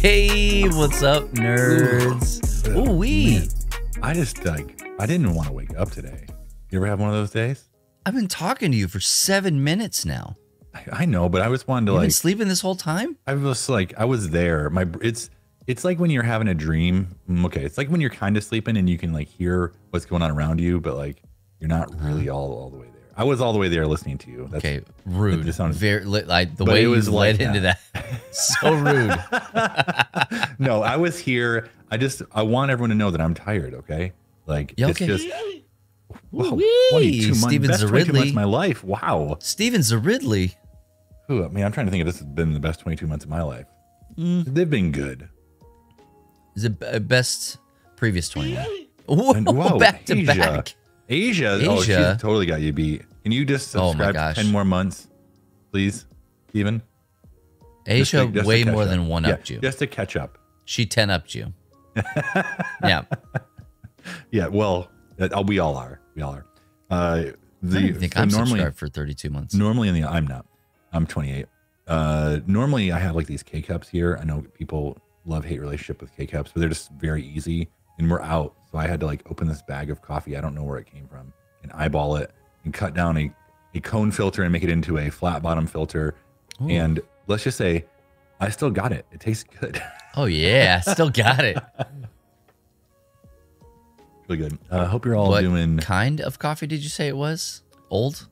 Hey, what's up, nerds? Ooh wee! I just I didn't want to wake up today. You ever have one of those days? I've been talking to you for 7 minutes now. I know, but I was wanting to You've been sleeping this whole time? I was like, I was there. It's like when you're having a dream. Okay, it's like when you're kind of sleeping and you can like hear what's going on around you, but like you're not really all the way there. I was all the way there listening to you. That's, okay, rude. It sounds very like the way you led into that. So rude. No, I was here. I want everyone to know that I'm tired. Okay, like yeah, it's just. Wow, 22 months. Steven best 22 months of my life. Wow. Steven Zaridley. Ooh, man, I'm trying to think if this has been the best 22 months of my life. They've been good. Is it best previous 21? Whoa, whoa, back to back. Asia. Oh, she's totally got you beat. Can you just subscribe to 10 more months, please, Steven? Asia just way more than one-upped you. Just to catch up. She 10-upped you. Yeah. Yeah, well, we all are. We all are. I don't think I'm subscribed for 32 months. Normally, I'm not. I'm 28. Normally, I have like these K-Cups here. I know people love-hate relationship with K-Cups, but they're just very easy. And we're out. So I had to like open this bag of coffee. I don't know where it came from. And eyeball it and cut down a cone filter and make it into a flat bottom filter. Ooh. And let's just say, I still got it. It tastes good. Oh, yeah. Still got it. Really good. I hope you're all doing. What kind of coffee did you say it was? Old?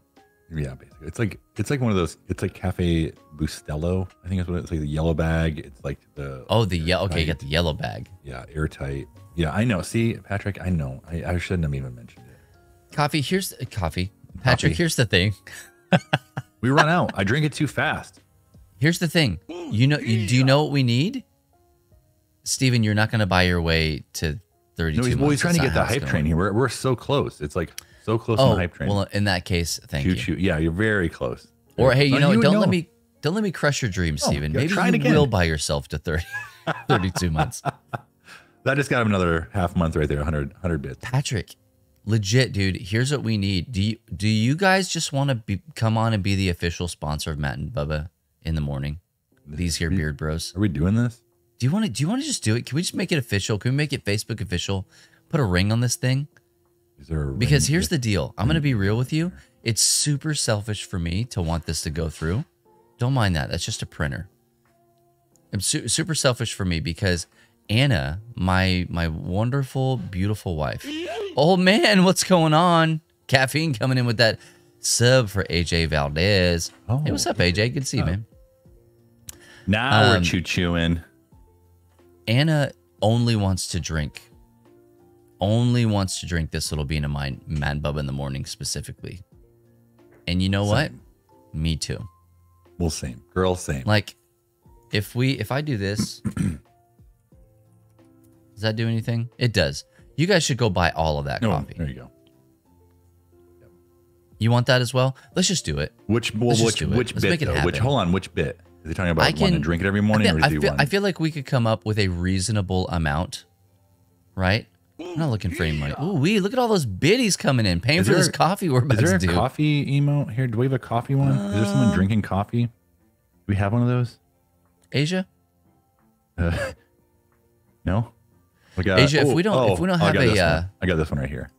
Yeah, basically. It's like one of those. It's like Cafe Bustelo. I think that's what it's like. The yellow bag. It's like the. Oh, the yellow. Okay, you got the yellow bag. Yeah, airtight. Yeah, I know. See, Patrick, I know. I shouldn't have even mentioned it. Coffee. Here's coffee. Patrick, here's the thing. We run out. I drink it too fast. Here's the thing. You know. Do you know what we need? Steven, you're not going to buy your way to 32 months. Well, he's trying to get the hype train here. We're so close. It's like so close to the hype train. Well, in that case, thank you. Yeah, you're very close. Or hey, don't let me crush your dreams, Steven. Maybe you will buy yourself to 32 months. That just got him another half month right there, 100 bits. Patrick, legit, dude. Here's what we need. Do you guys just want to come on and be the official sponsor of Matt and Bubba in the morning? These here beard bros. Are we doing this? Do you want to just do it? Can we just make it official? Can we make it Facebook official? Put a ring on this thing? Is there a ring? Because here's the deal. I'm going to be real with you. It's super selfish for me to want this to go through. Don't mind that. That's just a printer. It's super selfish for me because Anna, my wonderful, beautiful wife. Oh, man, what's going on? Caffeine coming in with that sub for AJ Valdez. Oh, hey, what's up, AJ? Good to see you, man. Now we're chewing. Anna only wants to drink. Only wants to drink this little bean of mine, Matt and Bubba in the morning specifically. And you know what? Me too. Well, same. Girl, same. Like, if I do this, does that do anything? It does. You guys should go buy all of that coffee. There you go. Yep. You want that as well? Let's just do it. Which bit though? Hold on, which bit? Is he talking about wanting to drink it every morning? I feel like we could come up with a reasonable amount, right? I'm not looking for any money. Ooh, look at all those biddies coming in, paying for this coffee we're about to do. Is there a coffee emote here? Do we have a coffee one? Is there someone drinking coffee? Do we have one of those? Asia? No? Asia, if we don't have I got this one right here.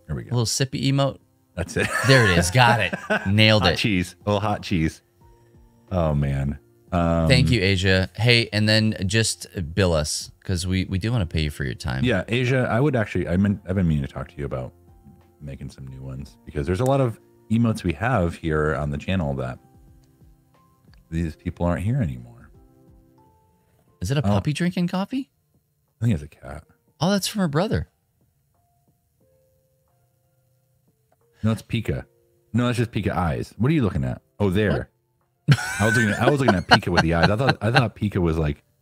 Here we go. A little sippy emote. That's it. There it is. Got it. Nailed it. Hot cheese. A little hot cheese. Oh, man. Thank you, Asia. Hey, and then just bill us because we do want to pay you for your time. Yeah, Asia, I've been meaning to talk to you about making some new ones because there's a lot of emotes we have here on the channel that these people aren't here anymore. Is it a puppy drinking coffee? I think it's a cat. Oh, that's from her brother. No, it's Pika. No, that's just Pika eyes. What are you looking at? Oh, there. What? I was looking at Pika with the eyes. I thought Pika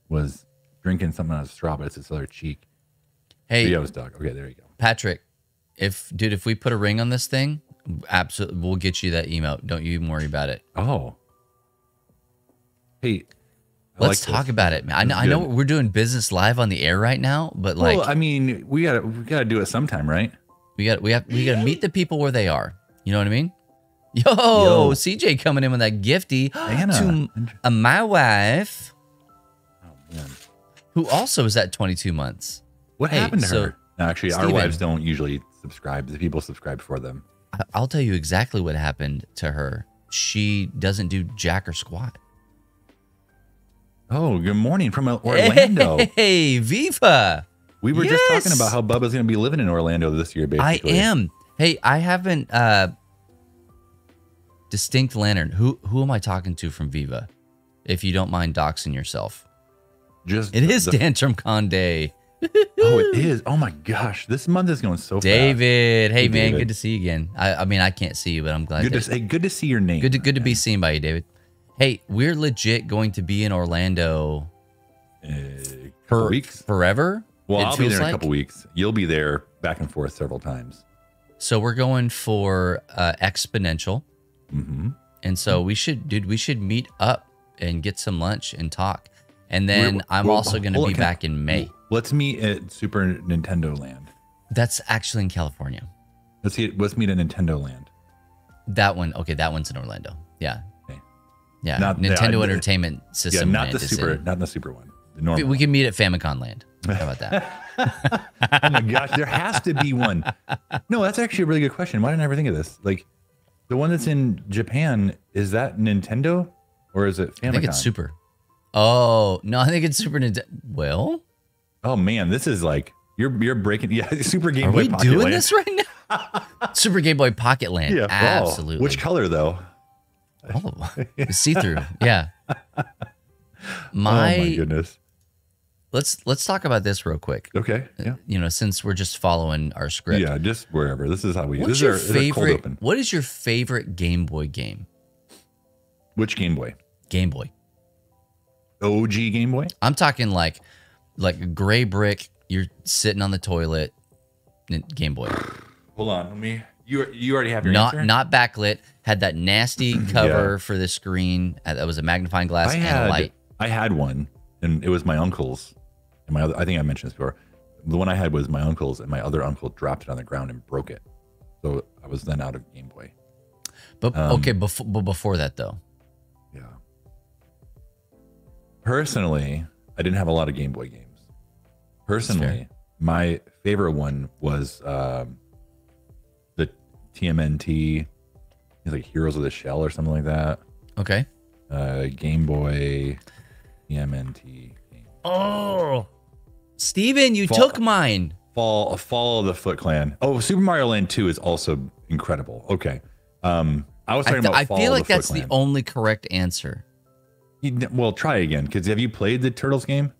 was drinking something out of a straw, but it's his other cheek. Hey, yeah, it was dog. Okay, there you go. Patrick, if we put a ring on this thing, absolutely, we'll get you that emote. Don't you even worry about it. Oh, hey, let's talk about it, man. I know we're doing business live on the air right now, but like, well, I mean, we gotta do it sometime, right? We gotta meet the people where they are. You know what I mean? Yo, CJ coming in with that gifty Anna. to my wife. Oh man, who also is at 22 months. What happened to her? No, actually, Steven, our wives don't usually subscribe. The people subscribe for them. I'll tell you exactly what happened to her. She doesn't do jack or squat. Oh, good morning from Orlando. Hey, Viva. We were just talking about how Bubba's going to be living in Orlando this year, basically. I am. Hey, I haven't... Distinct Lantern. Who am I talking to from Viva? If you don't mind doxing yourself. It is Tantrum Con Day. Oh, it is. Oh my gosh, this month is going so David, fast. hey man, David. Good to see you again. I mean, I can't see you, but I'm glad. Good to see your name. Good to be seen by you, David. Hey, we're legit going to be in Orlando. For weeks, forever. Well, I'll be there in a couple weeks. You'll be there back and forth several times. So we're going for Exponential. Mm-hmm. And so we should meet up and get some lunch and talk. And then I'm also going to be back in May. Let's meet at Super Nintendo Land. That's actually in California. Let's meet at Nintendo Land. That one, okay, that one's in Orlando. Yeah. Okay. Yeah. Nintendo Entertainment System. Yeah, not the super one. The normal. We can meet at Famicom Land. How about that? Oh my gosh, there has to be one. No, that's actually a really good question. Why didn't I ever think of this? Like, the one that's in Japan, is that Nintendo or is it Famicom? I think it's Super. Oh, no, I think it's Super Nintendo. Well. Oh man, this is like you're breaking. Yeah, Super Game Boy. Are we Pocket doing Land. this right now? Super Game Boy Pocket Land. Yeah, absolutely. Oh, which color though? Oh, see through. Yeah. Oh my goodness. Let's talk about this real quick. Okay. Yeah. You know, since we're just following our script. Yeah, just wherever. This is how we. What's your favorite? What is your favorite Game Boy game? Which Game Boy? Game Boy. OG Game Boy. I'm talking like a gray brick. You're sitting on the toilet. Game Boy. Hold on, let me. You already have your answer? Not backlit. Had that nasty cover for the screen. That was a magnifying glass and a light. I had one, and it was my uncle's. And I think I mentioned this before. The one I had was my uncle's, and my other uncle dropped it on the ground and broke it. So I was then out of Game Boy. But okay, before that though. Yeah. Personally, I didn't have a lot of Game Boy games. Personally, my favorite one was the TMNT. It's like Heroes of the Shell or something like that. Okay. Game Boy TMNT. Oh, Steven, you took mine. Fall of the Foot Clan. Oh, Super Mario Land 2 is also incredible. Okay. I was talking about. I feel like that's the only correct answer. Well, try again, because have you played the Turtles game?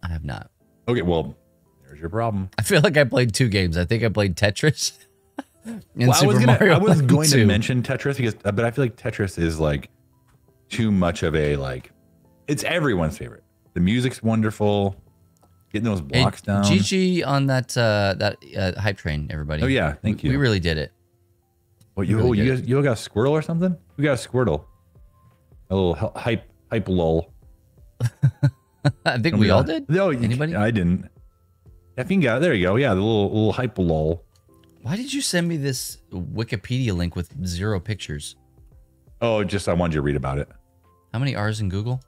I have not. Okay, well, there's your problem. I feel like I played two games. I think I played Tetris and Mario I was going to mention Tetris because, but I feel like Tetris is like too much of a like. It's everyone's favorite. The music's wonderful. Getting those blocks down. GG on that hype train, everybody. Oh yeah, thank you. We really did it. What you got a Squirtle or something? We got a Squirtle. A little hype lol. I think we all did. No, anybody? I didn't. Effing got it. There you go. Yeah, the little hype lol. Why did you send me this Wikipedia link with 0 pictures? Oh, just I wanted you to read about it. How many R's in Google?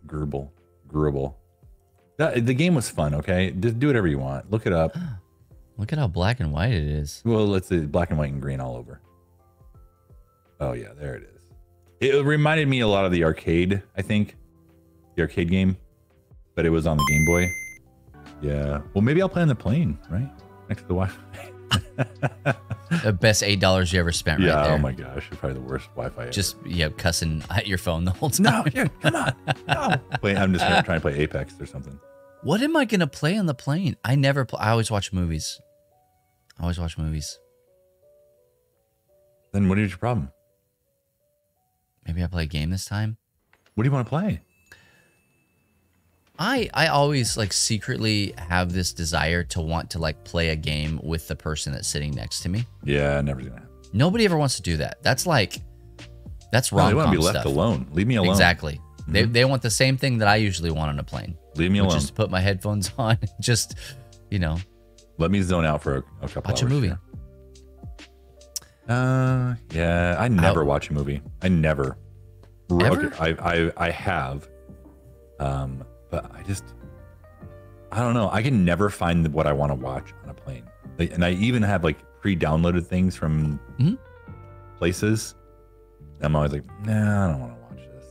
Gerbil. The game was fun. Okay, just do whatever you want. Look it up. Look at how black and white it is. Well, it's black and white and green all over. Oh yeah, there it is. It reminded me a lot of the arcade. I think the arcade game, but it was on the Game Boy. Yeah. Well, maybe I'll play on the plane, right next to the Wi-Fi. The best $8 you ever spent, right there. Oh my gosh, it's probably the worst Wi-Fi ever. Just cussing at your phone the whole time. No, dude, come on. No. I'm just trying to play Apex or something. What am I gonna play on the plane? I never play. I always watch movies. Then what is your problem? Maybe I play a game this time. What do you want to play? I always like secretly have this desire to want to like play a game with the person that's sitting next to me. Yeah, never gonna happen. Nobody ever wants to do that. That's wrong. They want to be left alone. Leave me alone. Exactly. Mm-hmm. They want the same thing that I usually want on a plane. Leave me alone. Just put my headphones on. Just, let me zone out for a couple hours. Watch a movie. Here. Yeah. I never watch a movie. I never. Ever? I have. but I don't know. I can never find what I want to watch on a plane. Like, and I even have like pre-downloaded things from places. I'm always like, nah, I don't want to watch this.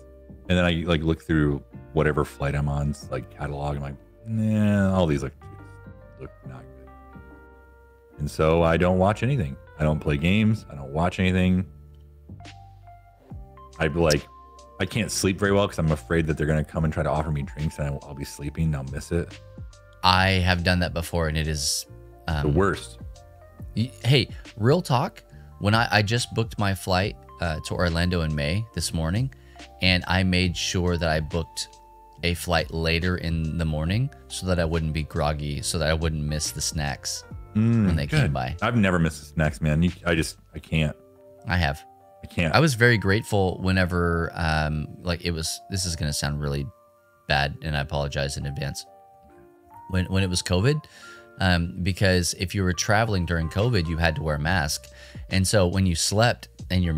And then I like look through whatever flight I'm on, like catalog. I'm like, nah, all these look not good. And so I don't watch anything. I don't play games. I don't watch anything. I can't sleep very well because I'm afraid that they're going to come and try to offer me drinks and I'll be sleeping and I'll miss it. I have done that before and it is the worst. Hey, real talk. When I just booked my flight to Orlando in May this morning, and I made sure that I booked a flight later in the morning so that I wouldn't be groggy, so that I wouldn't miss the snacks when they came by. I've never missed the snacks, man. I can't. I have. I can't. I was very grateful whenever, this is going to sound really bad, and I apologize in advance. When it was COVID, because if you were traveling during COVID, you had to wear a mask. And so when you slept and you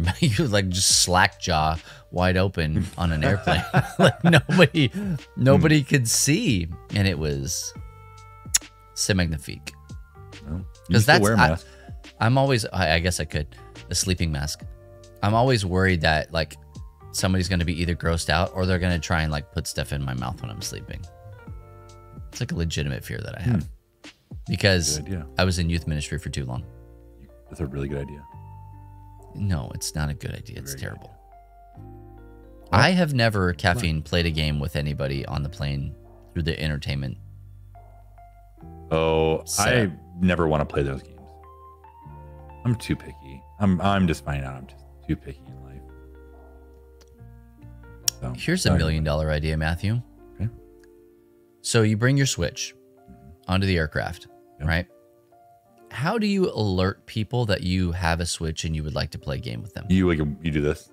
like just slack jaw wide open on an airplane, like nobody could see. And it was c'est magnifique. Because wear a mask. I'm always, I guess I could, a sleeping mask. I'm always worried that like somebody's going to be either grossed out or they're going to try and like put stuff in my mouth when I'm sleeping. It's like a legitimate fear that I have because I was in youth ministry for too long. That's a really good idea. No, it's not a good idea. It's terrible. I have never played a game with anybody on the plane through the entertainment. Oh, I never want to play those games. I'm too picky. I'm just finding out I'm just too picky in life. So, here's a $1 million idea, Matthew. Okay. So you bring your Switch onto the aircraft, right? How do you alert people that you have a Switch and you would like to play a game with them? You do this.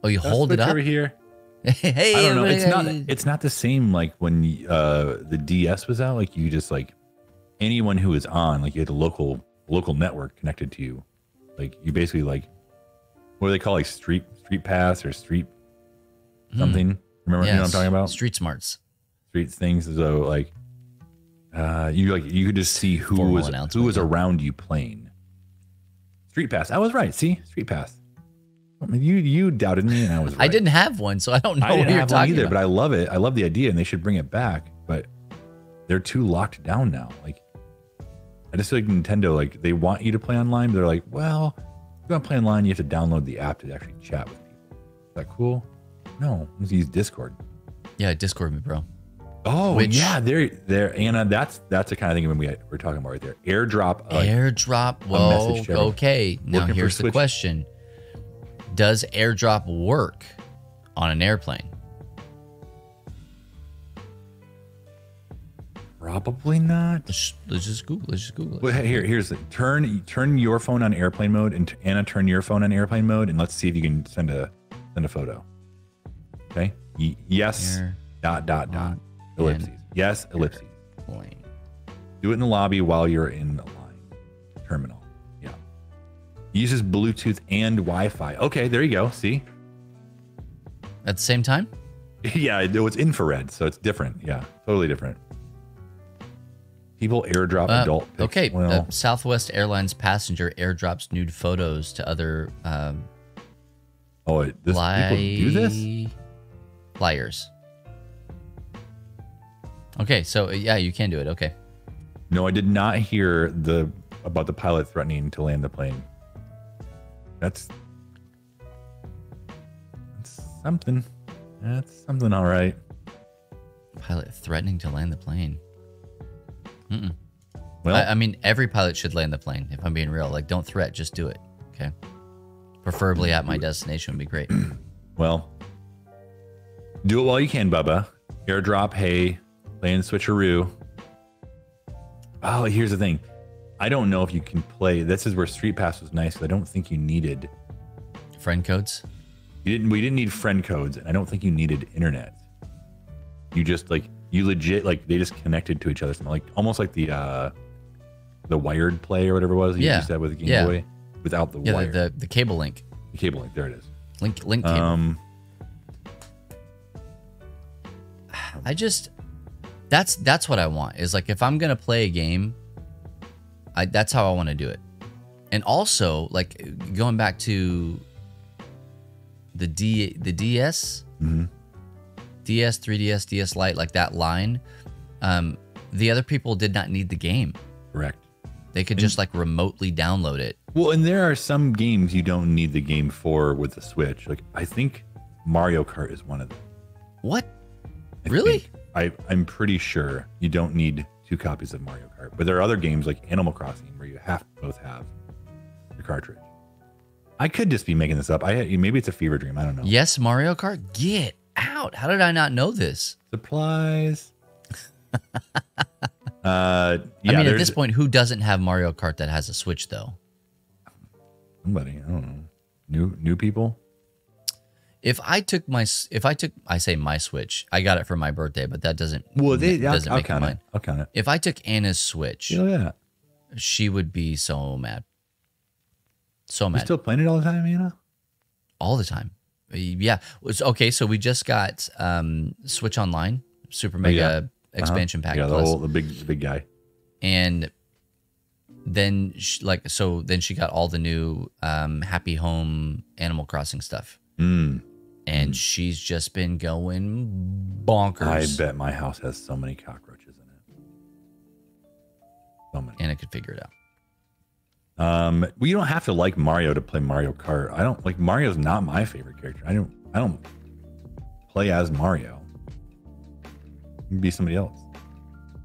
Oh, you hold it up over here. Hey, I don't know. It's not the same like when the DS was out. Like you just like anyone who was on, like you had a local network connected to you. Like you basically like what do they call like street pass or street something? Remember you know what I'm talking about? Street smarts. Street things. So like you could just see who was around you playing. Street pass. I was right. See? Street pass. I mean, you doubted me and I was right. I didn't have one, so I don't know what you're talking about. But I love it. I love the idea and they should bring it back, but they're too locked down now. Like I just feel like Nintendo, like they want you to play online, but they're like, well, if you want to play online, you have to download the app to actually chat with people. Is that cool? No, let's use Discord. Yeah, Discord me, bro. Oh, yeah, there, Anna. That's the kind of thing we're talking about right there. Airdrop. Airdrop. Whoa. Okay. Now here's the question: does airdrop work on an airplane? Probably not. Let's just Google it. Well, here's the turn your phone on airplane mode, and Anna, turn your phone on airplane mode, and let's see if you can send a photo. Okay. Yes. Dot. Ellipses. Yes. Ellipses. Plane. Do it in the lobby while you're in a line. Terminal. Yeah. Uses Bluetooth and Wi-Fi. Okay, there you go. See? At the same time? Yeah, it was infrared, so it's different. Yeah, totally different. People airdrop adult pics. Okay, well, Southwest Airlines passenger airdrops nude photos to other people do this? Flyers. Okay, so yeah, you can do it. Okay. No, I did not hear about the pilot threatening to land the plane. That's something. That's something, all right. Pilot threatening to land the plane. Well, I mean, every pilot should land the plane. If I'm being real, like, don't threat, just do it. Okay. Preferably at my destination would be great. Well, do it while you can, Bubba. Airdrop, hey, playing switcheroo. Oh, here's the thing. I don't know if you can play. This is where Street Pass was nice. I don't think you needed friend codes. We didn't need friend codes, and I don't think you needed internet. You just you legit they just connected to each other, something like almost like the wired play or whatever it was you used to have with the Game Boy without the wire. The cable link. The cable link, there it is. Link cable. That's what I want. Is like if I'm gonna play a game, that's how I want to do it. And also, like going back to the DS, DS, 3DS, DS Lite, like that line, the other people did not need the game. Correct. They could just like remotely download it. Well, and there are some games you don't need the game for with the Switch. Like I think Mario Kart is one of them. What? Really? I'm pretty sure you don't need 2 copies of Mario Kart. But there are other games like Animal Crossing where you have to both have the cartridge. I could just be making this up. Maybe it's a fever dream. I don't know. Yes, Mario Kart. Get out! How did I not know this? Supplies. I mean, at this point, who doesn't have Mario Kart that has a Switch though? Somebody, I don't know. New people. I say my Switch. I got it for my birthday, but that doesn't. Well, doesn't I'll make count it mine. it. I'll count it. If I took Anna's Switch, Yeah. she would be so mad. So You mad. still playing it all the time, Anna? All the time. Yeah. Okay, so we just got Switch Online, Super Mega expansion pack. Yeah, plus, the big guy. and then then she got all the new Happy Home Animal Crossing stuff. And she's just been going bonkers. I bet my house has so many cockroaches in it. So many. Anna could figure it out. Well, you don't have to like Mario to play Mario Kart. I don't like Mario's not my favorite character. I don't play as Mario. You can be somebody else.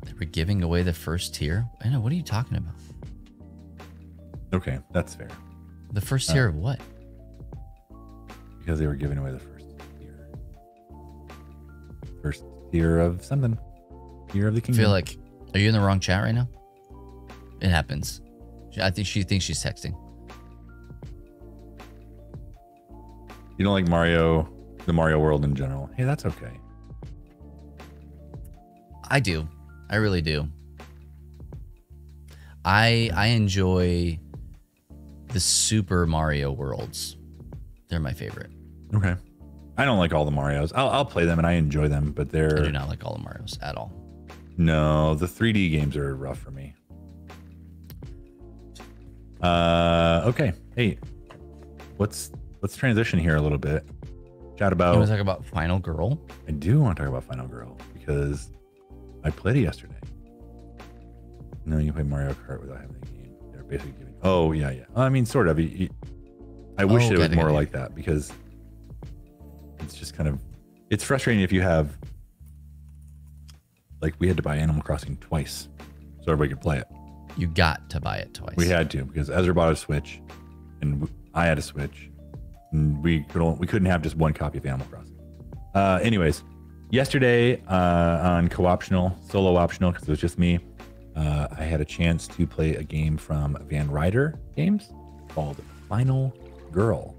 They were giving away the first tier. Anna, what are you talking about? Okay, that's fair. The first tier of what? Because they were giving away the first tier. First tier of something. Tier of the I kingdom. feel like, are you in the wrong chat right now? It happens. I think she thinks she's texting. You don't like Mario, the Mario world in general. Hey, that's okay. I do. I really do. I enjoy the Super Mario worlds. They're my favorite. Okay. I don't like all the Marios. I'll play them and I enjoy them, but I they're do not like all the Marios at all. no, the 3D games are rough for me. Okay. Hey, let's transition here a little bit. Chat about. You want to talk about Final Girl? I do want to talk about Final Girl because I played it yesterday. No, you play Mario Kart without having the game. They're basically giving. Oh yeah. I mean, sort of. I wish it was more like that because it's just kind of. It's frustrating if you have. Like we had to buy Animal Crossing twice, so everybody could play it. You got to buy it twice. We had to because Ezra bought a Switch, and I had a Switch, and we couldn't have just one copy of Animal Crossing. Anyways, yesterday on co-optional, solo optional, because it was just me, I had a chance to play a game from Van Ryder Games called Final Girl,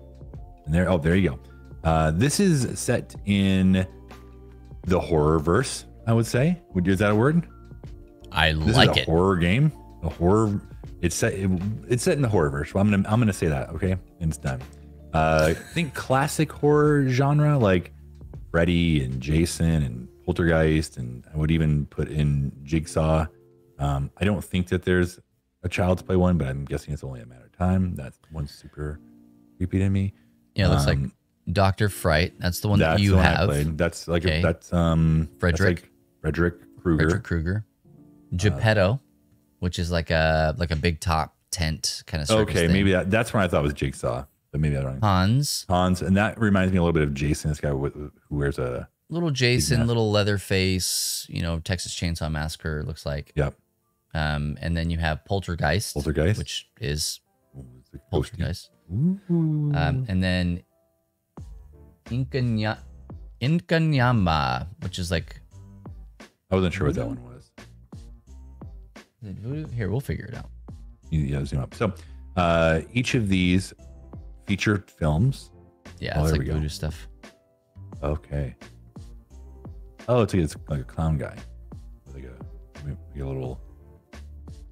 and there you go. This is set in the horror verse, I would say. Is that a word? This is a horror game. A horror. It's set in the horror verse. Well, I'm gonna say that. Okay, and it's done. Think classic horror genre like Freddy and Jason and Poltergeist, and I would even put in Jigsaw. I don't think that there's a Child's Play one, but I'm guessing it's only a matter of time. That one's super creepy to me. Yeah, it looks like Dr. Fright. That's the one that you have. I played. That's like okay. Frederick Krueger. Frederick Krueger. Geppetto, which is like a big top tent kind of circus okay, thing. maybe that's when I thought it was Jigsaw, but maybe I don't know. Hans, and that reminds me a little bit of Jason, this guy who wears a little Jason, little leather face, Texas Chainsaw Massacre looks like. Yep. And then you have Poltergeist, which is Poltergeist. And then Inkanyama, which is like, I wasn't sure what that one was. Here, we'll figure it out. Yeah, zoom up. So each of these featured films. Yeah, it's like voodoo stuff. Okay. Oh, it's like a clown guy. Like a little,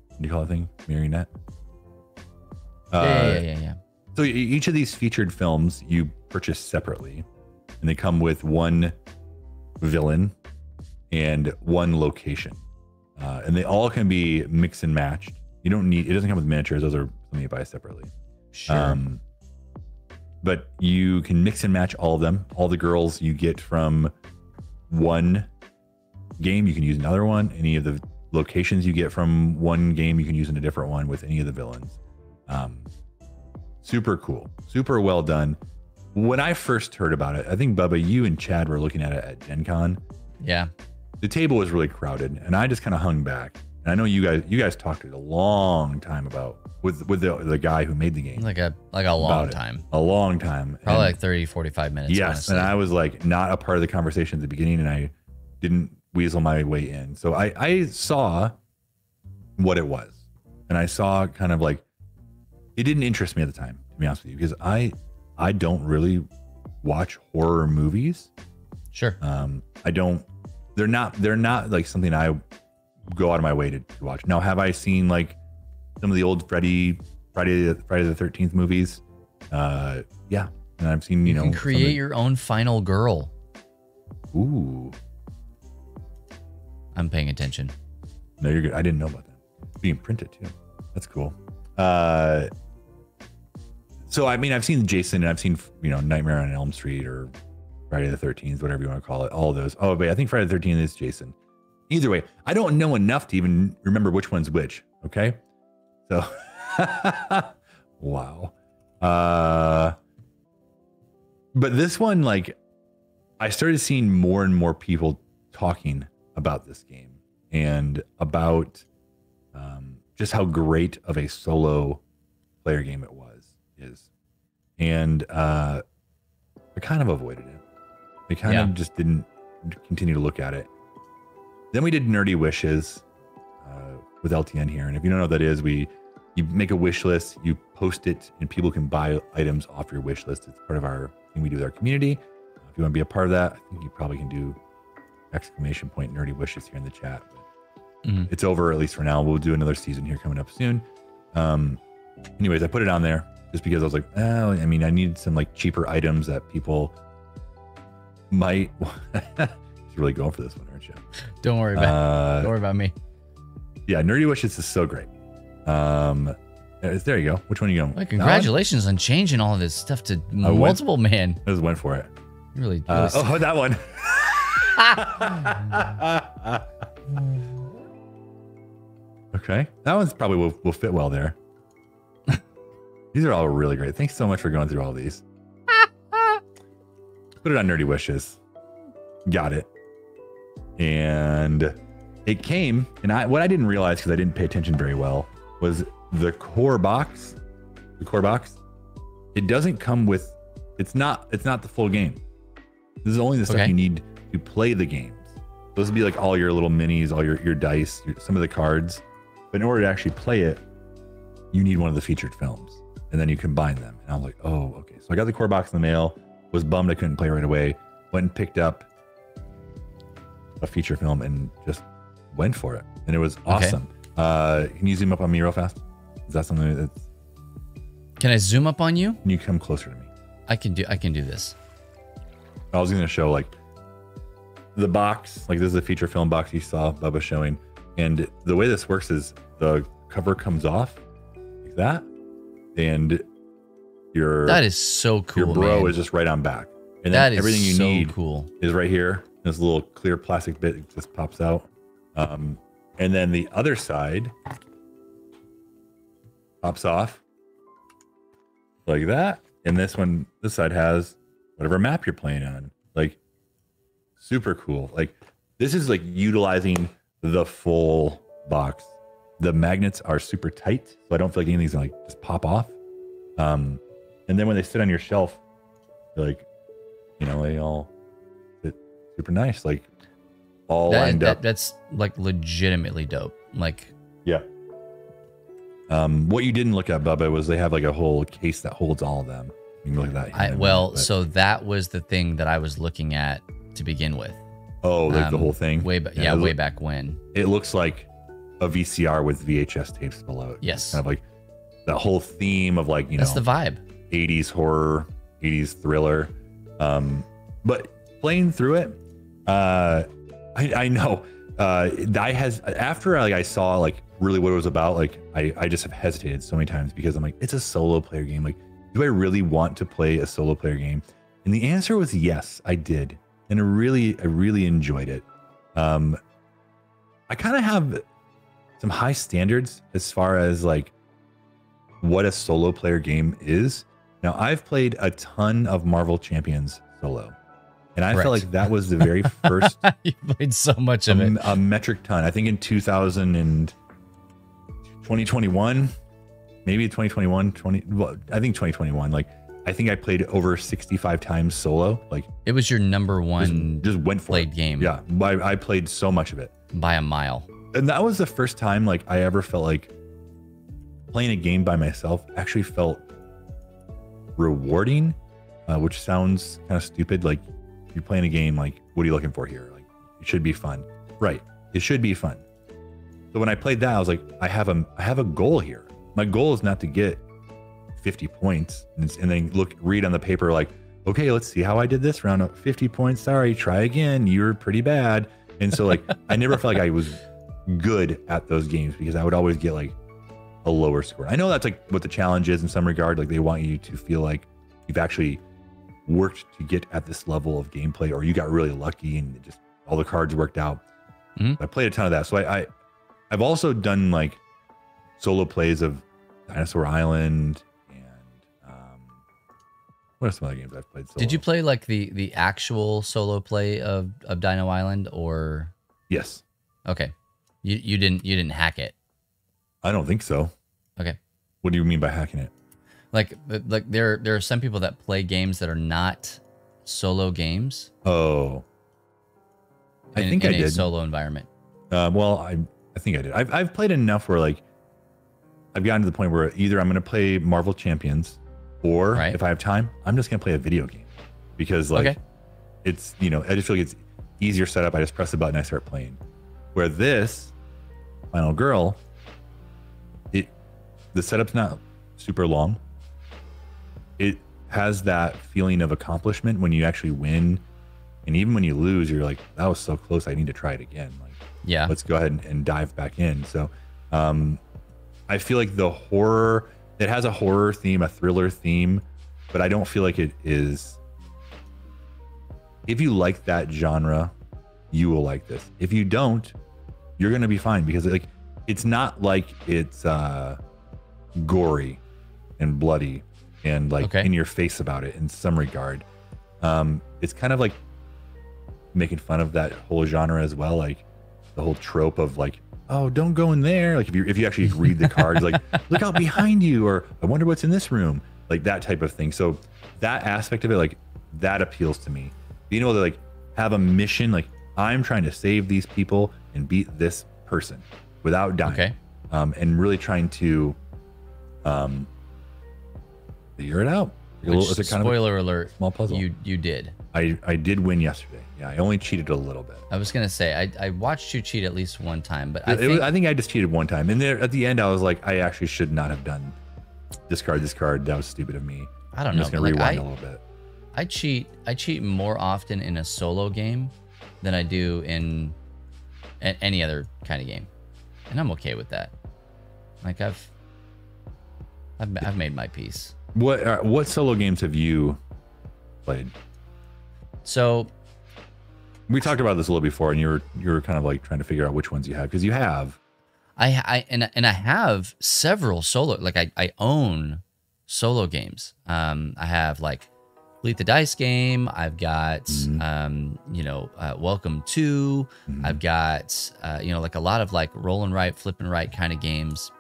what do you call that thing? Marionette? Yeah. So each of these featured films you purchase separately, and they come with one villain and one location. And they all can be mix and matched. You don't need, it doesn't come with miniatures. Those are something you buy separately. Sure. But you can mix and match all of them. All the girls you get from one game, you can use another one. Any of the locations you get from one game, you can use in a different one with any of the villains. Super cool, super well done. When I first heard about it, I think Bubba, you and Chad were looking at it at Gen Con. Yeah. The table was really crowded, and I just kind of hung back. And I know you guys talked a long time about with the guy who made the game. Like a long time. A long time. Probably like 30, 45 minutes. Yes, honestly. and I was like not a part of the conversation at the beginning, and I didn't weasel my way in. So I saw what it was, and I saw kind of like, it didn't interest me at the time, to be honest with you, because I don't really watch horror movies. Sure. I don't. They're not like something I go out of my way to watch. Now, have I seen like some of the old Friday the 13th movies? Yeah, and I've seen you can create your own final girl. Ooh, I'm paying attention. No, you're good. I didn't know about that. It's being printed too. That's cool. So I mean, I've seen Jason, and I've seen Nightmare on Elm Street or Friday the 13th, whatever you want to call it. All of those. Oh, but I think Friday the 13th is Jason. Either way, I don't know enough to even remember which one's which. Okay, so wow. But this one, like, I started seeing more and more people talking about this game and about just how great of a solo player game it is. And I kind of avoided it. I kind of just didn't continue to look at it. Then we did Nerdy Wishes with LTN here. And if you don't know what that is, you make a wish list, you post it, and people can buy items off your wish list. It's part of our thing we do with our community. If you want to be a part of that, I think you probably can do ! Nerdy Wishes here in the chat. It's over, at least for now. We'll do another season here coming up soon. Anyways, I put it on there just because I was like, oh, I mean, I need some like cheaper items that people might. You're really going for this one, aren't you? Don't worry about me. Yeah, Nerdy Wishes is so great. There you go. Which one are you going? Well, congratulations on changing all of this stuff to multiple man. I just went for it. Really oh, that one. Okay, that one's probably will fit well there. These are all really great. Thanks so much for going through all these. Put it on Nerdy Wishes. Got it. And it came, and what I didn't realize, because I didn't pay attention very well, was the core box. The core box, it doesn't come with. It's not the full game. This is only the stuff you need to play the games. Those would be like all your little minis, all your dice, some of the cards. But in order to actually play it, you need one of the featured films, and then you combine them. And I was like, oh, okay. So I got the core box in the mail. Was bummed I couldn't play right away. Went and picked up a feature film and just went for it, and it was awesome. Can you zoom up on me real fast? Is that something that's? Can I zoom up on you? Can you come closer to me? I can do this. I was going to show like the box, like this is a feature film box you saw Bubba showing, and the way this works is the cover comes off like that, and that is so cool. Your bro man. is just right on back, and then everything you need is right here. This little clear plastic bit just pops out, and then the other side pops off like that, and this side has whatever map you're playing on. Like, super cool. Like, this is like utilizing the full box. The magnets are super tight, so I don't feel like anything's gonna like just pop off. And then when they sit on your shelf, they're like, they all sit super nice, like all lined up. That's like legitimately dope. Like, yeah. What you didn't look at, Bubba, was they have like a whole case that holds all of them. You can look at that. So that was the thing that I was looking at to begin with. Oh, like the whole thing? Way back when. It looks like a VCR with VHS tapes below it. Yes. Kind of like that whole theme of like, that's the vibe. 80s horror, 80s thriller. But playing through it, I I know. I has after like I saw like really what it was about. Like I just have hesitated so many times because I'm like, it's a solo player game. Like, do I really want to play a solo player game? And the answer was yes, I did, and I really enjoyed it. I kind of have some high standards as far as like what a solo player game is. Now, I've played a ton of Marvel Champions solo, and I felt like that was the very first. You played so much of it. A metric ton. I think in 2021, maybe 2021, I think 2021. Like, I think I played over 65 times solo. Like, it was your number one just went for played it. game. Yeah, I played so much of it by a mile. And that was the first time like I ever felt like playing a game by myself actually felt rewarding, which sounds kind of stupid. Like, you're playing a game, like, what are you looking for here? Like, it should be fun, right? It should be fun. So when I played that, I was like, I have a goal here. My goal is not to get 50 points and then read on the paper like, okay, let's see how I did this round. 50 points. Sorry, try again. You're pretty bad. And so like, I never felt like I was good at those games because I would always get like a lower score. I know that's like what the challenge is in some regard. Like, they want you to feel like you've actually worked to get at this level of gameplay, or you got really lucky and just all the cards worked out. I played a ton of that. So I've also done like solo plays of Dinosaur Island and what are some other games I've played solo? Did you play like the actual solo play of Dino Island, or? Yes. Okay. You didn't hack it. I don't think so. Okay. What do you mean by hacking it? Like there are some people that play games that are not solo games. Oh. I think I did. In a solo environment. Well, I think I did. I've played enough where like I've gotten to the point where either I'm going to play Marvel Champions, or if I have time, I'm just going to play a video game, because like it's, you know, I just feel like it's easier setup. I just press the button, I start playing. Where this Final Girl, the setup's not super long. It has that feeling of accomplishment when you actually win, and even when you lose, you're like, that was so close, I need to try it again. Like, yeah, let's go ahead and dive back in. So I feel like it has a horror theme, a thriller theme, but I don't feel like it is. If you like that genre, you will like this. If you don't, you're going to be fine, because like, it's not like it's gory and bloody and like in your face about it in some regard. It's kind of like making fun of that whole genre as well, like the whole trope of like, oh, don't go in there. Like, if you actually read the cards, like, look out behind you, or I wonder what's in this room, like that type of thing. So that aspect of it, like, that appeals to me. Being able to like have a mission, like, I'm trying to save these people and beat this person without dying. And really trying to figure it out. Which, spoiler alert, small puzzle. You did. I did win yesterday. Yeah, I only cheated a little bit. I was gonna say I watched you cheat at least one time, but I think I just cheated one time, and there at the end I was like, I actually should not have done discard. That was stupid of me. I don't know. I'm just gonna rewind a little bit. I cheat more often in a solo game than I do in any other kind of game, and I'm okay with that. Like, I've made my peace. What solo games have you played? So we talked about this a little before, and you were kind of like trying to figure out which ones you have, because you have. I have several solo. Like, I own solo games. I have like Fleet the Dice game. I've got Welcome to. I've got like a lot of like roll and write, flip and write kind of games.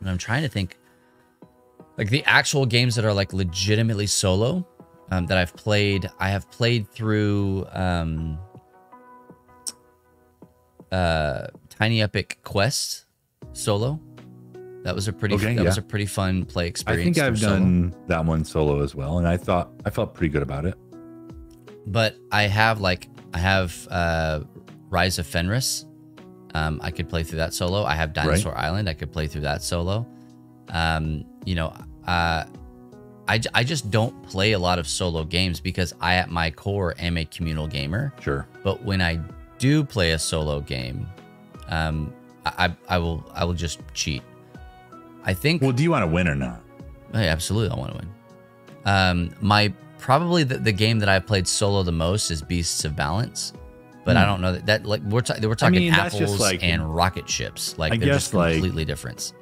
And I'm trying to think, like, the actual games that are like legitimately solo that I've played. I have played through Tiny Epic Quest solo. That was a pretty was a pretty fun play experience. I think I've done that one solo as well, and I felt pretty good about it. But I have Rise of Fenris. I could play through that solo. I have Dinosaur Island. I could play through that solo. I just don't play a lot of solo games because I, at my core, am a communal gamer. Sure. But when I do play a solo game, I will just cheat. I think. Well, do you want to win or not? Hey, absolutely, I want to win. My probably the game that I played solo the most is Beasts of Balance, but I don't know that like we're talking apples like, and rocket ships. Like they're just completely different.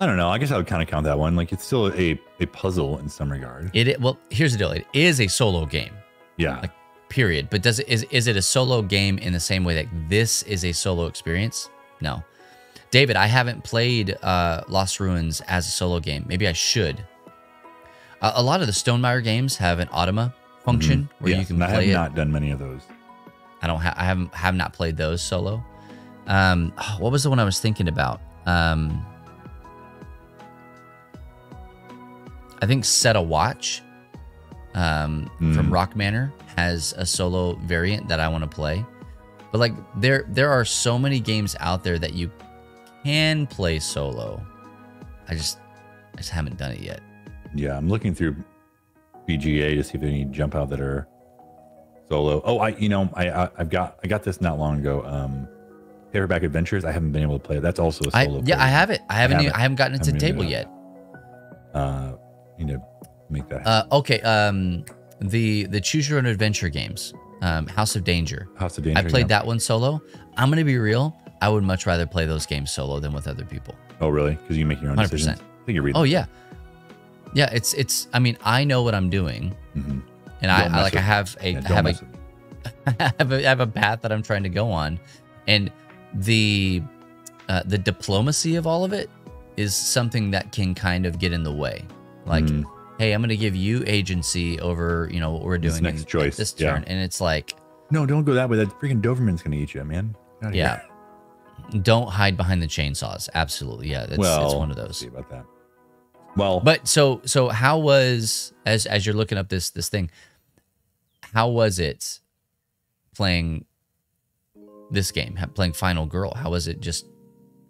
I don't know. I guess I would kind of count that one. Like it's still a puzzle in some regard. Well, here's the deal. It is a solo game. Yeah. Like period. But is it a solo game in the same way that this is a solo experience? No. David, I haven't played Lost Ruins as a solo game. Maybe I should. A lot of the Stonemaier games have an automa function where you can play it. I have not done many of those. I have not played those solo. What was the one I was thinking about? I think Set a Watch from Rock Manor has a solo variant that I want to play. But like there are so many games out there that you can play solo. I just haven't done it yet. Yeah, I'm looking through BGA to see if there are any jump out that are solo. Oh, I got this not long ago. Paperback Adventures. I haven't been able to play it. That's also a solo. I have it. I haven't gotten it to the table yet. Need to make that happen. Okay. The Choose Your Own Adventure games. House of Danger. House of Danger. I played that one solo. I'm gonna be real. I would much rather play those games solo than with other people. Oh, really? Because you make your own 100%. decisions. I think you're reading. Oh yeah. Yeah, it's. I mean, I know what I'm doing, and I have a path that I'm trying to go on, and the diplomacy of all of it is something that can kind of get in the way. Like, hey, I'm going to give you agency over what we're doing next choice this turn, and it's like, no, don't go that way. That freaking Doberman's going to eat you, man. Yeah, don't hide behind the chainsaws. Absolutely, yeah. It's one of those. See about that. Well, but so how was as you're looking up this thing? How was it playing this game? Playing Final Girl? How was it just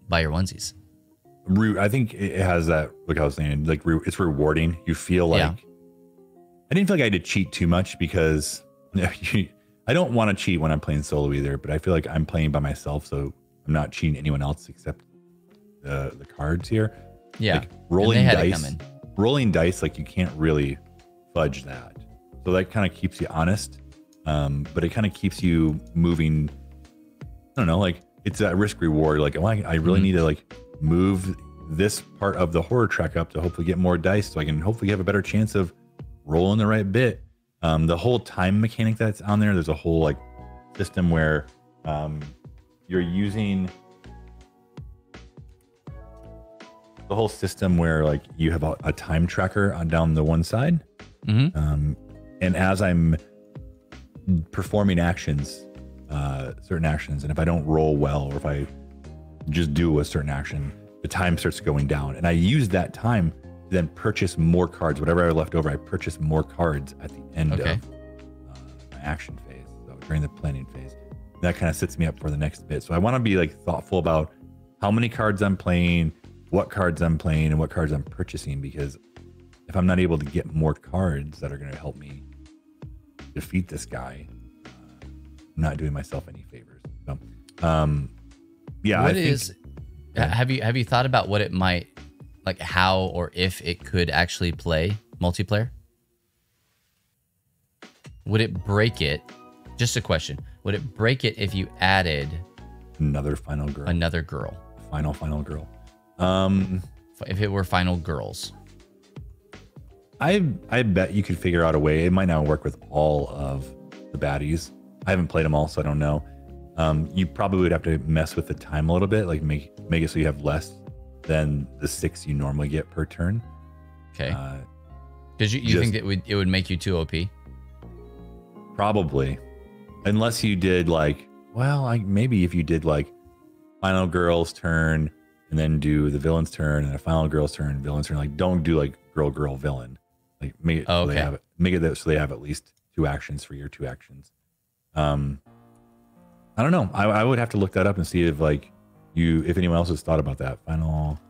by your onesies? I think it has that. Like I was saying, like it's rewarding. You feel like I didn't feel like I had to cheat too much because I don't want to cheat when I'm playing solo either. But I feel like I'm playing by myself, so I'm not cheating anyone else except the cards here. Yeah, like rolling dice, like you can't really fudge that. So that kind of keeps you honest, but it kind of keeps you moving. I don't know, like it's a risk reward. Like, oh, I really need to like move this part of the horror track up to hopefully get more dice, so I can hopefully have a better chance of rolling the right bit. The whole time mechanic that's on there. There's a whole like system where you're using. The whole system where like you have a time tracker on down the one side, and as I'm performing actions, certain actions, and if I don't roll well or if I just do a certain action, the time starts going down, and I use that time to then purchase more cards. Whatever I left over, I purchase more cards at the end of my action phase, so during the planning phase. That kind of sets me up for the next bit. So I want to be like thoughtful about how many cards I'm playing, what cards I'm playing, and what cards I'm purchasing, because if I'm not able to get more cards that are going to help me defeat this guy, I'm not doing myself any favors. So, have you thought about what it might, like how or if it could actually play multiplayer? Would it break it? Just a question. Would it break it if you added another final girl? Another girl. Final girl. If it were Final Girls, I bet you could figure out a way. It might not work with all of the baddies. I haven't played them all, so I don't know. You probably would have to mess with the time a little bit, like make it so you have less than the 6 you normally get per turn. Okay. Because you think that it would make you too OP? Probably, unless you did like, maybe if you did like Final Girl's turn, and then do the villain's turn and a final girl's turn, villain's turn. Like, don't do like girl, villain. Like, make it so they have so they have at least 2 actions for your 2 actions. I don't know. I would have to look that up and see if like if anyone else has thought about that. Final.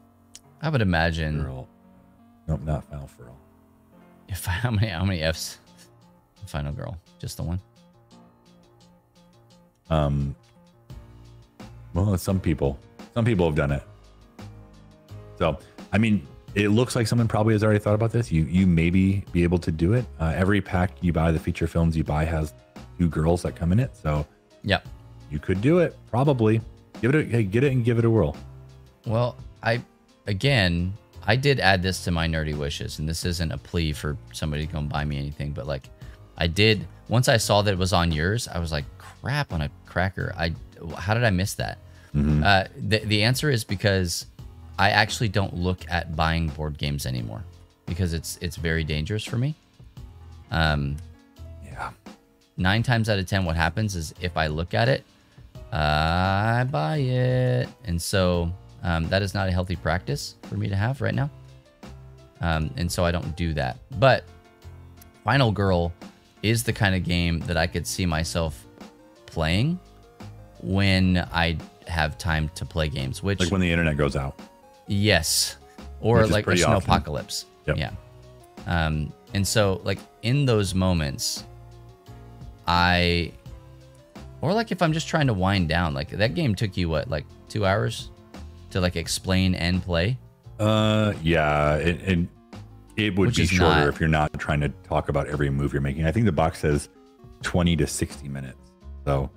I would imagine. Girl. Nope, not Final Girl. How many F's? Final Girl, just the one. Well, some people have done it. So, I mean, it looks like someone probably has already thought about this. You maybe be able to do it. Every pack you buy, the feature films you buy has 2 girls that come in it. So, yeah, you could do it. Probably get it and give it a whirl. Well, I did add this to my nerdy wishes, and this isn't a plea for somebody to come buy me anything, but like, I did. Once I saw that it was on yours, I was like, crap on a cracker. How did I miss that? The answer is because I actually don't look at buying board games anymore because it's very dangerous for me. Yeah. 9 times out of 10, what happens is if I look at it, I buy it. And so that is not a healthy practice for me to have right now. And so I don't do that. But Final Girl is the kind of game that I could see myself playing when I have time to play games, which like when the internet goes out. Yes. Or like a snowpocalypse. Yep. Yeah. And so like in those moments, or like if I'm just trying to wind down, like that game took you what, like 2 hours to like explain and play? Yeah. It would be shorter if you're not trying to talk about every move you're making. I think the box says 20 to 60 minutes. So,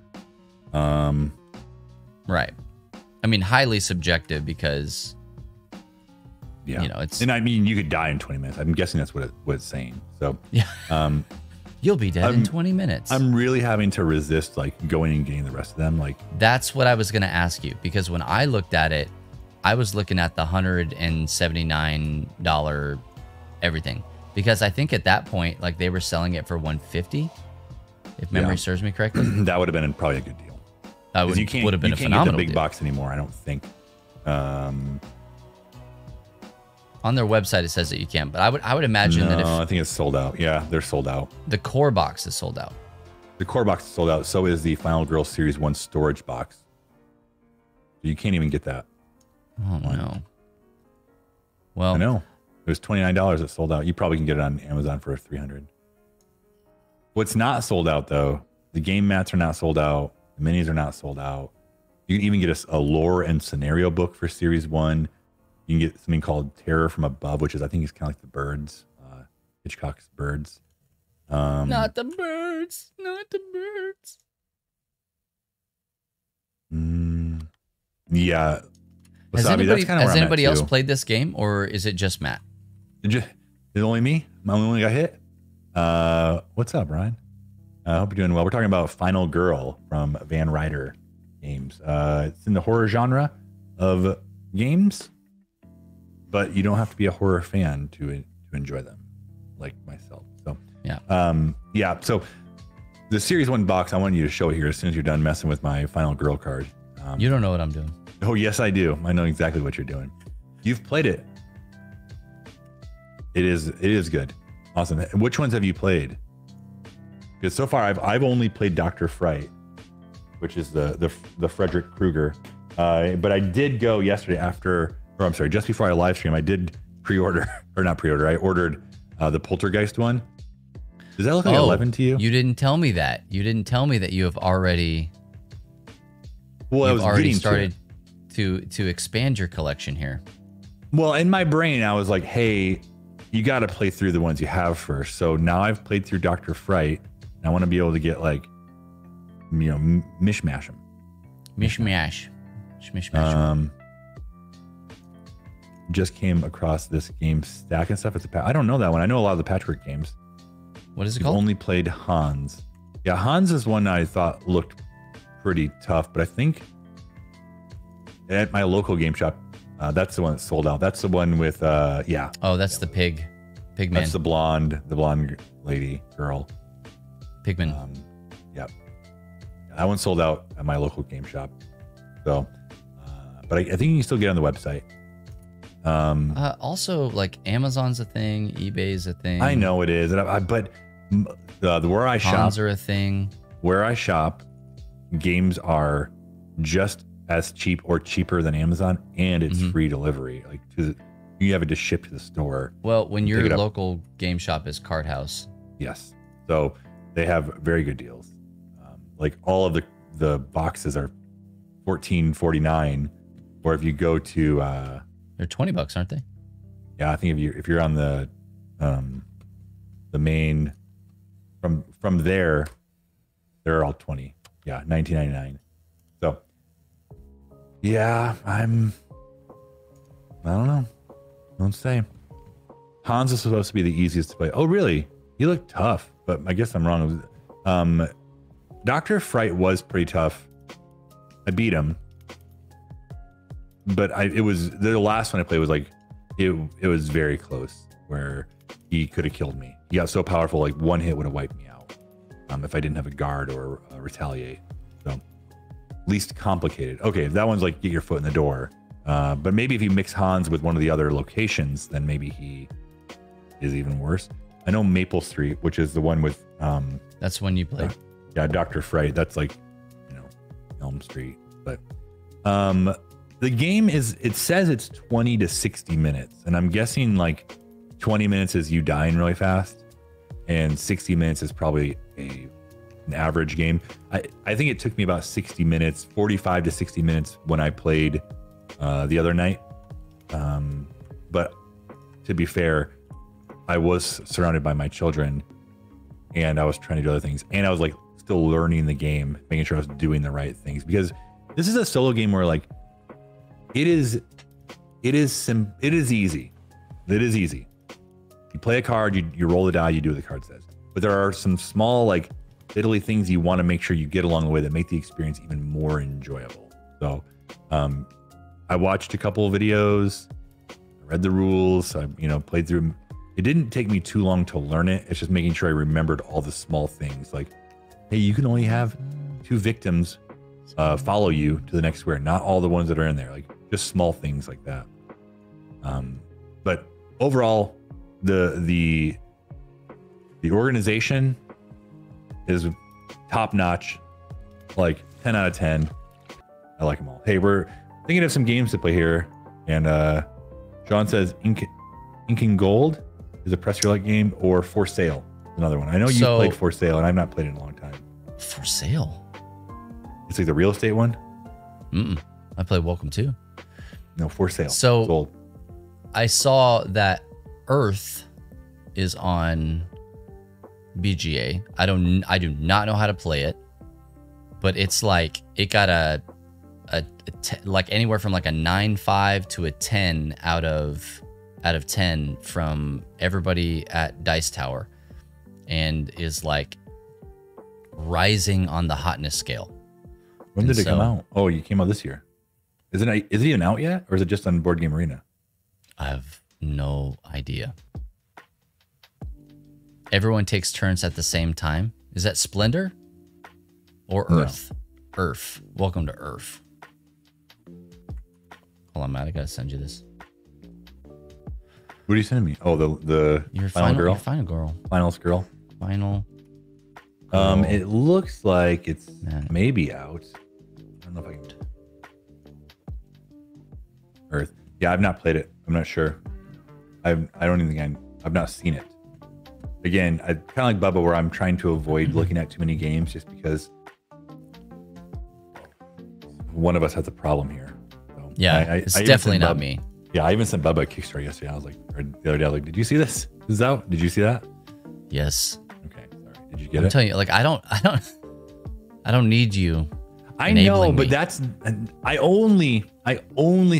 right. I mean, highly subjective because, yeah, you know, and I mean, you could die in 20 minutes. I'm guessing that's what it's saying. So, yeah, you'll be dead in 20 minutes. I'm really having to resist like going and getting the rest of them. Like, that's what I was going to ask you, because when I looked at it, I was looking at the $179 everything, because I think at that point, like they were selling it for $150, if memory serves me correctly. That would have been probably a good deal. That would have been a phenomenal deal. You can't get the big box anymore, I don't think. On their website, it says that you can, but I would imagine that if I think it's sold out. Yeah, they're sold out. The core box is sold out. The core box is sold out. So is the Final Girl Series 1 storage box. You can't even get that. Oh no. Well, I know. It was $29. It sold out. You probably can get it on Amazon for $300. What's not sold out though? The game mats are not sold out. The minis are not sold out. You can even get a lore and scenario book for Series 1. You can get something called Terror from Above, which is, I think, is kind of like the Birds, Hitchcock's Birds. Not the birds. Not the birds. Yeah. Has Wasabi, anybody else played this game, or is it just Matt? Is it only me? Am I the only one got hit? What's up, Ryan? I hope you're doing well. We're talking about Final Girl from Van Ryder Games. It's in the horror genre of games, but you don't have to be a horror fan to enjoy them, like myself. So yeah. So the Series 1 box, I want you to show it here as soon as you're done messing with my Final Girl card. You don't know what I'm doing. Oh yes, I do. I know exactly what you're doing. You've played it. It is good. Awesome. Which ones have you played? Because so far I've only played Dr. Fright, which is the Frederick Krueger. But I did go yesterday just before I live stream, I did pre-order, or not pre-order, I ordered the Poltergeist one. Does that look like 11 to you? You didn't tell me that. You didn't tell me that you have already started to expand your collection here. Well, in my brain, I was like, hey, you got to play through the ones you have first. So now I've played through Dr. Fright. And I want to be able to get like, mishmash them. Mishmash. Mishmash. Just came across this game Stack and stuff. I don't know that one. I know a lot of the Patchwork games. What is it called? Only played Hans. Yeah, Hans is one I thought looked pretty tough, but I think at my local game shop, that's the one that sold out. That's the one with Oh, that's the pig man. That's the blonde lady girl. Pigman. Yep. That one sold out at my local game shop. So, but I think you can still get on the website. Also, like Amazon's a thing, eBay's a thing. I know it is, but where I shop, Cons are a thing. Where I shop, games are just as cheap or cheaper than Amazon, and it's free delivery. Like you have it just shipped to the store. Well, when your local game shop is Card House. Yes, so they have very good deals. Like all of the boxes are $14.49, or if you go to they're $20, aren't they? yeah, I think if you're on the main from there, they're all 20. Yeah, $19.99. So yeah, I don't know. Don't say. Hans is supposed to be the easiest to play. Oh, really? He looked tough, but I guess I'm wrong. Dr. Fright was pretty tough. I beat him, but it was the last one I played was like it was very close where he could have killed me. He got so powerful, like one hit would have wiped me out if I didn't have a guard or retaliate. So least complicated. Okay, if that one's like get your foot in the door. But maybe if you mix Hans with one of the other locations, then maybe he is even worse. I know Maple Street, which is the one with that's when you play. Yeah, Dr. Fright. That's like, Elm Street. But the game it says it's 20 to 60 minutes, and I'm guessing like 20 minutes is you dying really fast, and 60 minutes is probably an average game. I think it took me about 60 minutes, 45 to 60 minutes when I played the other night. But to be fair, I was surrounded by my children, and I was trying to do other things, and I was like still learning the game, making sure I was doing the right things, because this is a solo game where like it is easy. It is easy. You play a card, you roll the die, you do what the card says. But there are some small like fiddly things you want to make sure you get along the way that make the experience even more enjoyable. So I watched a couple of videos, read the rules, I played through. It didn't take me too long to learn it. It's just making sure I remembered all the small things, like, hey, you can only have 2 victims follow you to the next square, not all the ones that are in there, like just small things like that. But overall, the organization is top notch, like 10 out of 10. I like them all. Hey, we're thinking of some games to play here, and Sean says Inking Gold is a press your luck game, or For Sale, another one. I know you played For Sale, and I've not played it in a long time. For Sale? It's like the real estate one. I played Welcome To. No, For Sale. So sold. I saw that Earth is on BGA. I do not know how to play it, but it's like it got like anywhere from like a 9.5 to a 10 out of 10 from everybody at Dice Tower, and is like rising on the hotness scale. When did it come out? Oh, it came out this year. Is it even out yet, or is it just on Board Game Arena? I have no idea. Everyone takes turns at the same time. Is that Splendor or Earth? No. Earth. Welcome to Earth. Hold on, Matt. I gotta send you this. What are you sending me? Oh, the your final girl. Your final girl. Finals girl. Final. Girl. It looks like it's maybe out. I don't know if I can. Earth. Yeah, I've not played it. I'm not sure. I don't even think I've not seen it. Again, I kind of like Bubba, where I'm trying to avoid looking at too many games, just because one of us has a problem here. So yeah, it's definitely not me. Yeah, I even sent Bubba a Kickstarter yesterday. I was like, or the other day, I was like, did you see this? This is out. Did you see that? Yes. Okay. Sorry. Did you get it? I'm telling you, like, I don't need you. I know, but that's I only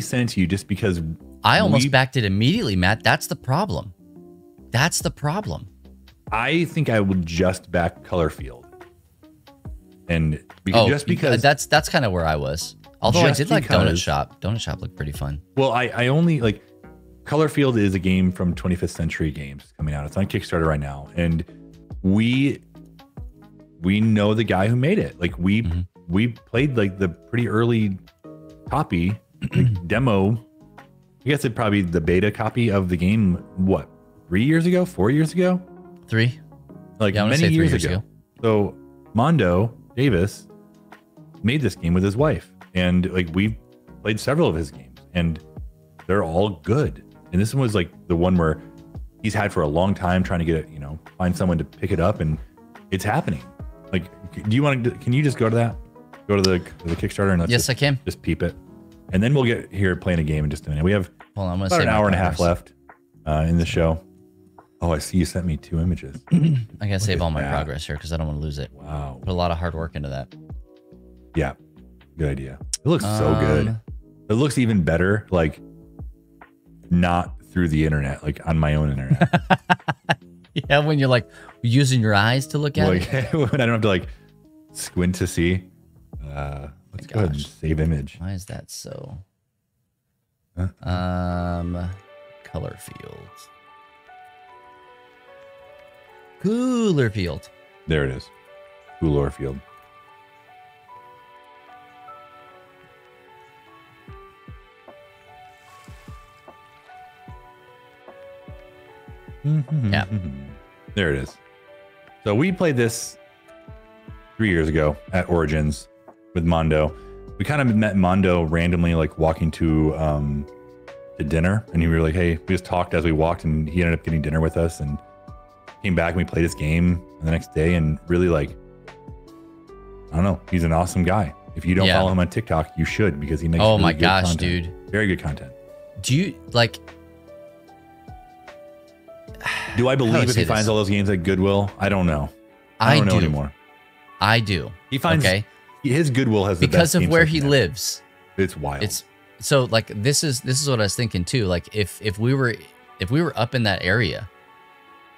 sent it to you just because I almost backed it immediately, Matt. That's the problem. That's the problem. I think I would just back Colorfield, and because that's kind of where I was. Although I did like Donut Shop. Donut Shop looked pretty fun. Well, I only like Colorfield is a game from 25th Century Games coming out. It's on Kickstarter right now, and we know the guy who made it. Like we played like the pretty early copy, like demo. I guess it's probably the beta copy of the game. What, 3 years ago? 4 years ago? 3. Like many years ago. So Mondo Davis made this game with his wife, and like we played several of his games, and they're all good. And this one was like the one where he's had for a long time trying to get it, find someone to pick it up, and it's happening. Like, can you just go to that? go to the Kickstarter and let's Yes, I can. just peep it, and then we'll get here playing a game in just a minute. We have Hold on, I'm gonna about save an my hour and a half progress. left in the show. Oh, I see you sent me 2 images. I gotta save all my that? progress here because I don't want to lose it. Wow. Put a lot of hard work into that. Yeah, good idea. It looks so good. It looks even better, like not through the internet, like on my own internet. Yeah, when you're like using your eyes to look at Like it. when I don't have to like squint to see. Let's go ahead and save image. Why is that so? Color fields. Cooler field. There it is. Cooler field. Yeah. There it is. So we played this 3 years ago at Origins with Mondo. We kind of met Mondo randomly, like walking to dinner, and we were like, "Hey," we just talked as we walked, and he ended up getting dinner with us, and came back and we played his game the next day, and really like, I don't know, he's an awesome guy. If you don't follow him on TikTok, you should, because he makes Oh really my good gosh, content. dude. Very good content. Do you like? Do I How do I believe if say he finds this? all those games at Goodwill? I don't know. I don't know anymore. I do. He finds his Goodwill has the because best of game where section he ever. lives. It's wild. It's so like this is what I was thinking too. Like if we were up in that area,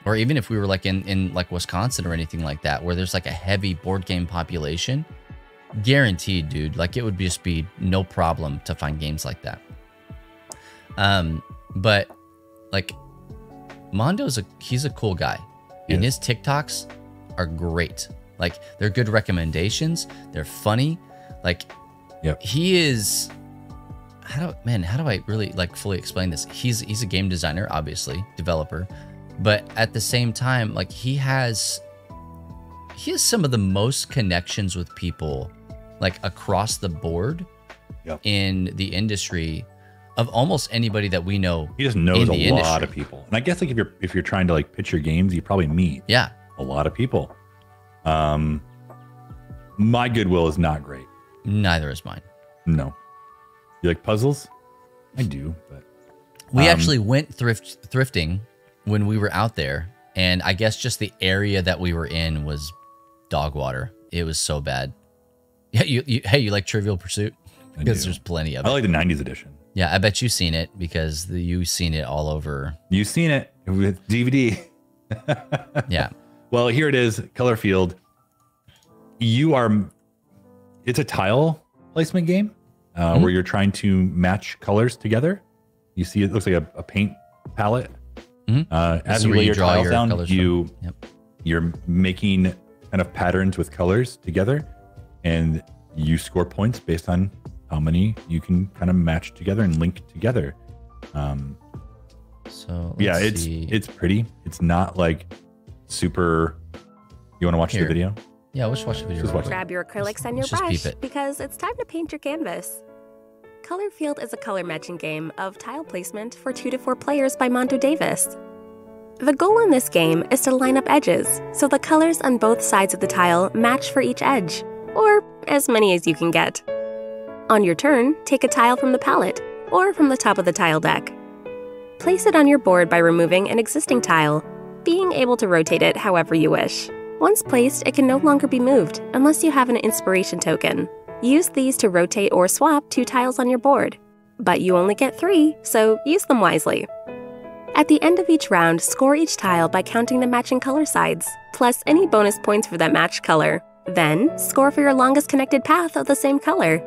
or even if we were like in like Wisconsin or anything like that, where there's like a heavy board game population, guaranteed, dude. Like it would just be no problem to find games like that. But like Mondo's he's a cool guy, and his TikToks are great. Like they're good recommendations. They're funny. Like he is. How do I really like fully explain this? He's a game designer, obviously, developer, but at the same time, like he has some of the most connections with people, like across the board, in the industry, of almost anybody that we know. He just knows in a the lot industry. of people, and I guess like if you're trying to like pitch your games, you probably meet a lot of people. My Goodwill is not great. Neither is mine. No. You like puzzles? I do, but we actually went thrifting when we were out there, and I guess just the area that we were in was dog water. It was so bad. Yeah, you like Trivial Pursuit? Because there's plenty of it. I like the 90s edition. Yeah, I bet you've seen it because you've seen it all over. You've seen it with DVD. Yeah. Well, here it is, color field. It's a tile placement game where you're trying to match colors together. You see, it looks like a paint palette. As you lay your tiles down, you're making kind of patterns with colors together, and you score points based on how many you can kind of match together and link together. So yeah, let's see. it's pretty. It's not like super. You want to watch the video? Yeah, let's watch the video. Just watch it. Grab your acrylics and your Let's just peep brush it. because it's time to paint your canvas. Color Field is a color matching game of tile placement for 2 to 4 players by Monto Davis. The goal in this game is to line up edges so the colors on both sides of the tile match for each edge, or as many as you can get. On your turn, take a tile from the palette or from the top of the tile deck. Place it on your board by removing an existing tile, being able to rotate it however you wish. Once placed, it can no longer be moved unless you have an inspiration token. Use these to rotate or swap 2 tiles on your board. But you only get 3, so use them wisely. At the end of each round, score each tile by counting the matching color sides, plus any bonus points for that matched color. Then, score for your longest connected path of the same color.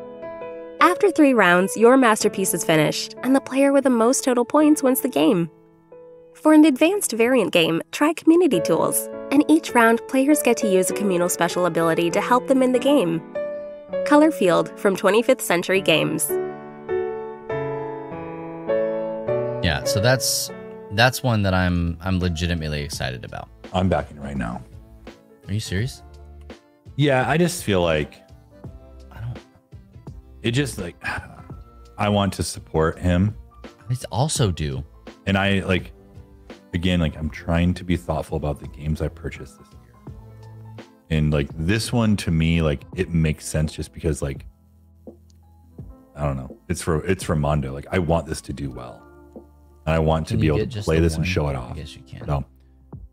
After 3 rounds, your masterpiece is finished, and the player with the most total points wins the game. For an advanced variant game, try Community Tools, and each round, players get to use a communal special ability to help them in the game. Color Field from 25th Century Games. Yeah, so that's one that I'm legitimately excited about. I'm backing right now. Are you serious? Yeah, I just feel like it just like I want to support him. I also do. And I like, again, like I'm trying to be thoughtful about the games I purchased this year. And like this one to me, like it makes sense just because like I don't know, it's for Mondo. Like I want this to do well, and I want to be able to play this and show it off. I guess you can. So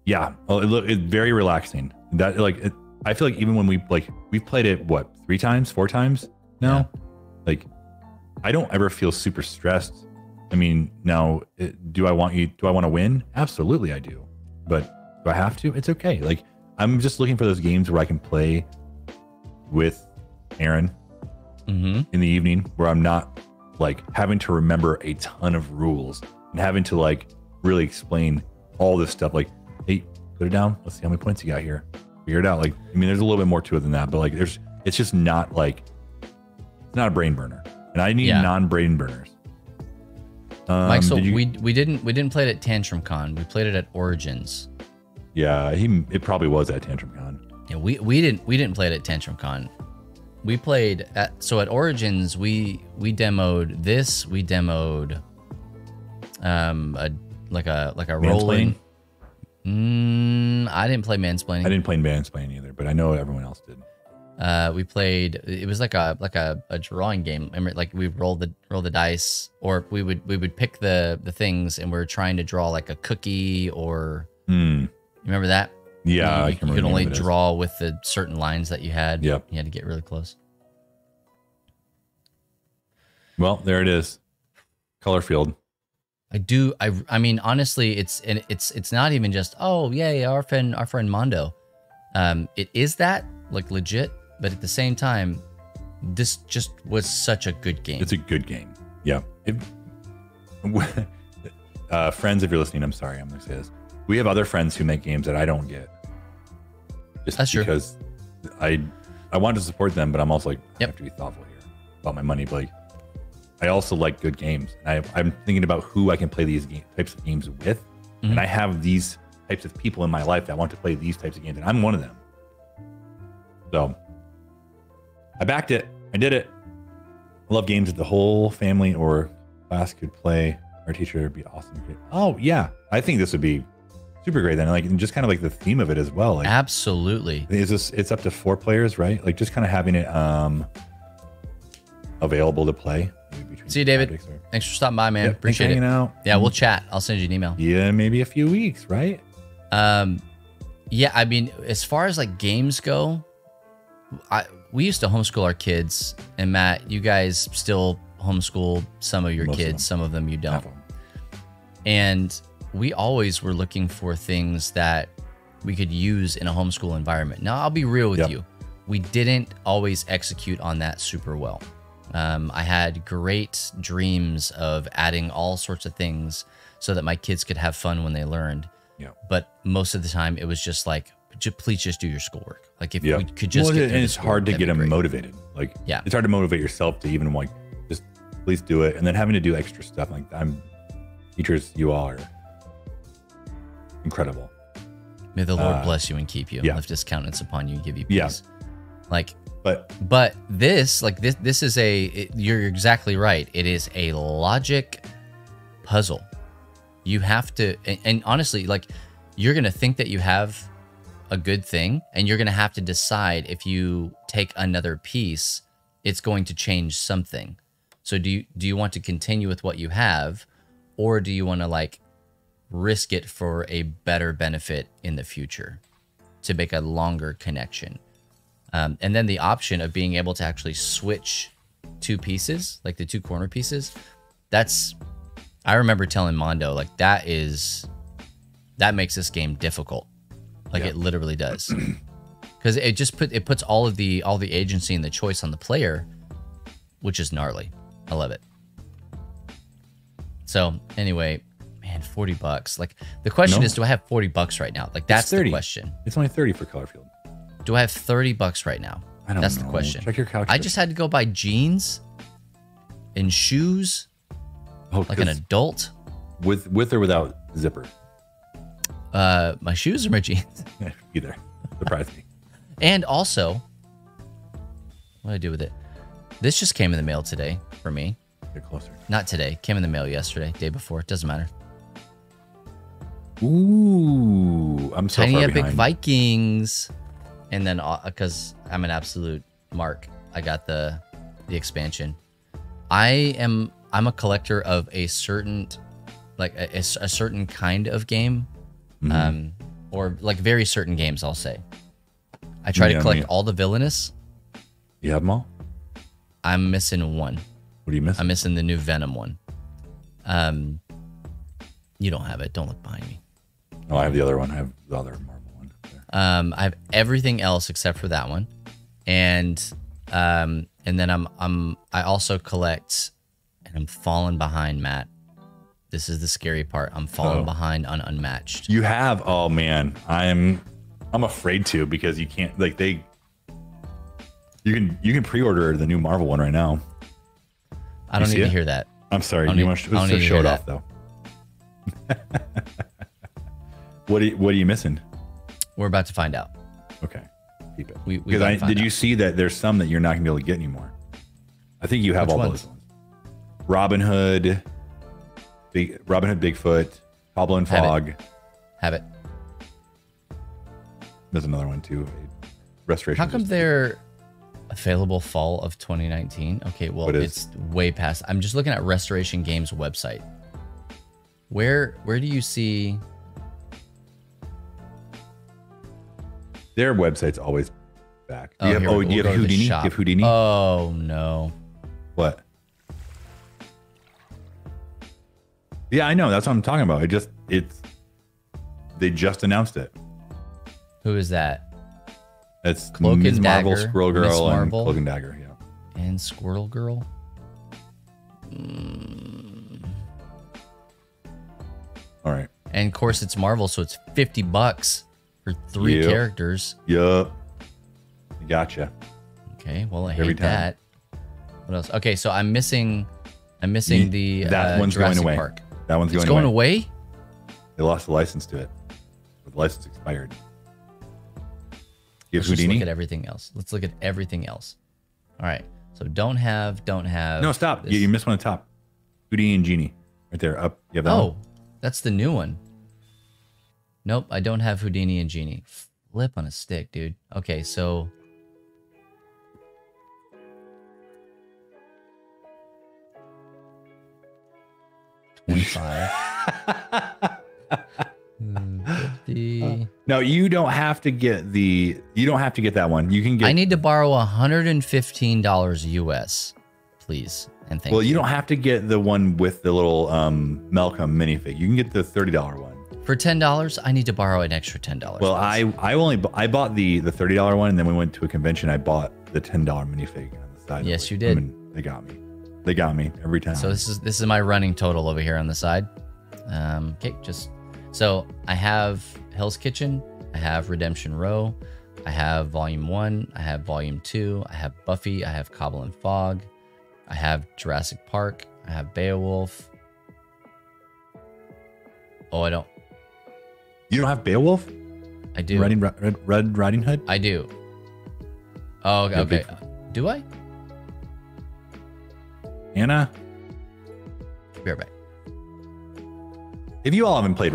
yeah, well, it's very relaxing. That like I feel like even when we've played it what 3 times, 4 times now, like I don't ever feel super stressed. I mean, now do I want to win? Absolutely I do. But do I have to? It's okay. Like I'm just looking for those games where I can play with Aaron in the evening, where I'm not like having to remember a ton of rules and having to like really explain all this stuff. Like, hey, put it down. Let's see how many points you got here. Figure it out. Like, I mean, there's a little bit more to it than that, but like, it's just not like, it's not a brain burner, and I need non-brain burners. Mike, so we didn't play it at Tantrum Con. We played it at Origins. Yeah, it probably was at Tantrum Con. Yeah, we didn't play it at Tantrum Con. We played at Origins. We demoed this. We demoed like a rolling. I didn't play mansplaining. I didn't play mansplaining either, but I know everyone else did. We played. It was like a drawing game. Remember, like we roll the dice, or we would pick the things, and we were trying to draw like a cookie or. You remember that? Yeah, you could only draw with the certain lines that you had. Yep. You had to get really close. Well, there it is. Color field. I mean, honestly, it's not even just, oh yeah, our friend Mondo. It is that, like, legit, but at the same time, this just was such a good game. It's a good game. Yeah. Friends, if you're listening, I'm sorry, I'm gonna say this. We have other friends who make games that I don't get. Just That's because true. I want to support them, but I'm also like, I have to be thoughtful here about my money. But like, I also like good games. I'm thinking about who I can play these types of games with. And I have these types of people in my life that want to play these types of games, and I'm one of them. So I backed it. I did it. I love games that the whole family or class could play. Our teacher would be awesome. Oh yeah, I think this would be super great then. Like, and just kind of like the theme of it as well. Like, absolutely. It's up to 4 players, right? Like just kind of having it available to play. See you, David. Thanks for stopping by, man. Yeah, appreciate it. Out. Yeah, we'll chat. I'll send you an email. Yeah, maybe a few weeks, right? Yeah, I mean, as far as like games go, we used to homeschool our kids, and Matt, you guys still homeschool some of your kids, some of them you don't. And we always were looking for things that we could use in a homeschool environment. Now, I'll be real with you. We didn't always execute on that super well. I had great dreams of adding all sorts of things so that my kids could have fun when they learned. Yeah. But most of the time, it was just like, please just do your schoolwork. Like if we could just get and it's hard to get them motivated. Like, it's hard to motivate yourself to even like, just please do it. And then having to do extra stuff. Like teachers, you all are incredible. May the Lord bless you and keep you, and lift his countenance upon you and give you peace. Like, but this, like this is you're exactly right. It is a logic puzzle. You have to, and honestly, like you're going to think that you have a good thing, and you're going to have to decide if you take another piece, it's going to change something. So do you want to continue with what you have, or do you want to like risk it for a better benefit in the future to make a longer connection? And then the option of being able to actually switch 2 pieces, like the 2 corner pieces, I remember telling Mondo, like that makes this game difficult. Like it literally does. Because it puts all the agency and the choice on the player, which is gnarly. I love it. So anyway, man, $40. Like the question is, do I have $40 right now? Like that's the question. It's only 30 for Colorfield. Do I have $30 right now? I don't know. That's the question. Check your couch. I just had to go buy jeans and shoes, like an adult. With or without zipper? My shoes or my jeans? Either. Surprise me. And also, what do I do with it? This just came in the mail today for me. Get closer. Not today. Came in the mail yesterday, day before. It doesn't matter. Ooh, I'm so Tiny far Epic behind. Vikings. and then because I'm an absolute mark, I got the expansion. I'm a collector of a certain like a certain kind of game, or like very certain games. I'll say. I try to collect all the villainous. You have them all? I'm missing one. What are you missing? I'm missing the new Venom one. You don't have it. Don't look behind me. Oh, I have the other one. I have the other Marvel one. There. I have everything else except for that one, and then I also collect, and I'm falling behind, Matt. This is the scary part. I'm falling behind on Unmatched. You have? Oh man, I'm afraid to, because you can't like you can pre-order the new Marvel one right now. I don't need to hear that. I'm sorry. You want to show it off though. What are you missing? We're about to find out. Okay, keep it. Did you see that there's some that you're not gonna be able to get anymore? I think you have all those ones. Robin Hood, Bigfoot, Pablo and Fog. Have it. There's another one too. Restoration. How come they're available fall of 2019? Okay, well it's way past. I'm just looking at Restoration Games website. Where do you see? Their website's always back. Do you have Houdini? Do you have Houdini? Oh no. What? Yeah, I know. That's what I'm talking about. They just announced it. Who is that? It's Cloak Ms. and Marvel, Dagger, Squirrel Miss Girl, and Marvel, Cloak and Dagger. Yeah. And Squirrel Girl. All right. And of course it's Marvel, so it's $50 for 3 characters. Yup. Gotcha. Okay, well I hate that. What else? Okay, so I'm missing the that one's Jurassic going away. Park. That one's It's going going away. They lost the license to it. The license expired. Let's just look at everything else. Let's look at everything else. All right. So don't have. No, stop. You missed one at the top. Houdini and Genie. Right there. Up. You have that one? That's the new one. Nope, I don't have Houdini and Genie. Flip on a stick, dude. Okay, so... $25. 50. No, you don't have to get that one. You can get. I need to borrow $115 US, please, and thank you. Well, you don't have to get the one with the little Malcolm minifig. You can get the $30 one. For $10, I need to borrow an extra $10. Well, I bought the $30 one, and then we went to a convention. I bought the $10 minifig on the side. Yes, you did. They got me. They got me every time. So this is my running total over here on the side. Okay, so I have Hell's Kitchen, I have Redemption Row, I have Volume 1, I have Volume 2, I have Buffy, I have Cobble and Fog, I have Jurassic Park, I have Beowulf. Oh, I don't. You don't have Beowulf? I do. Red Riding Hood? I do. Oh, okay. Do I? Anna? Be right back. If you all haven't played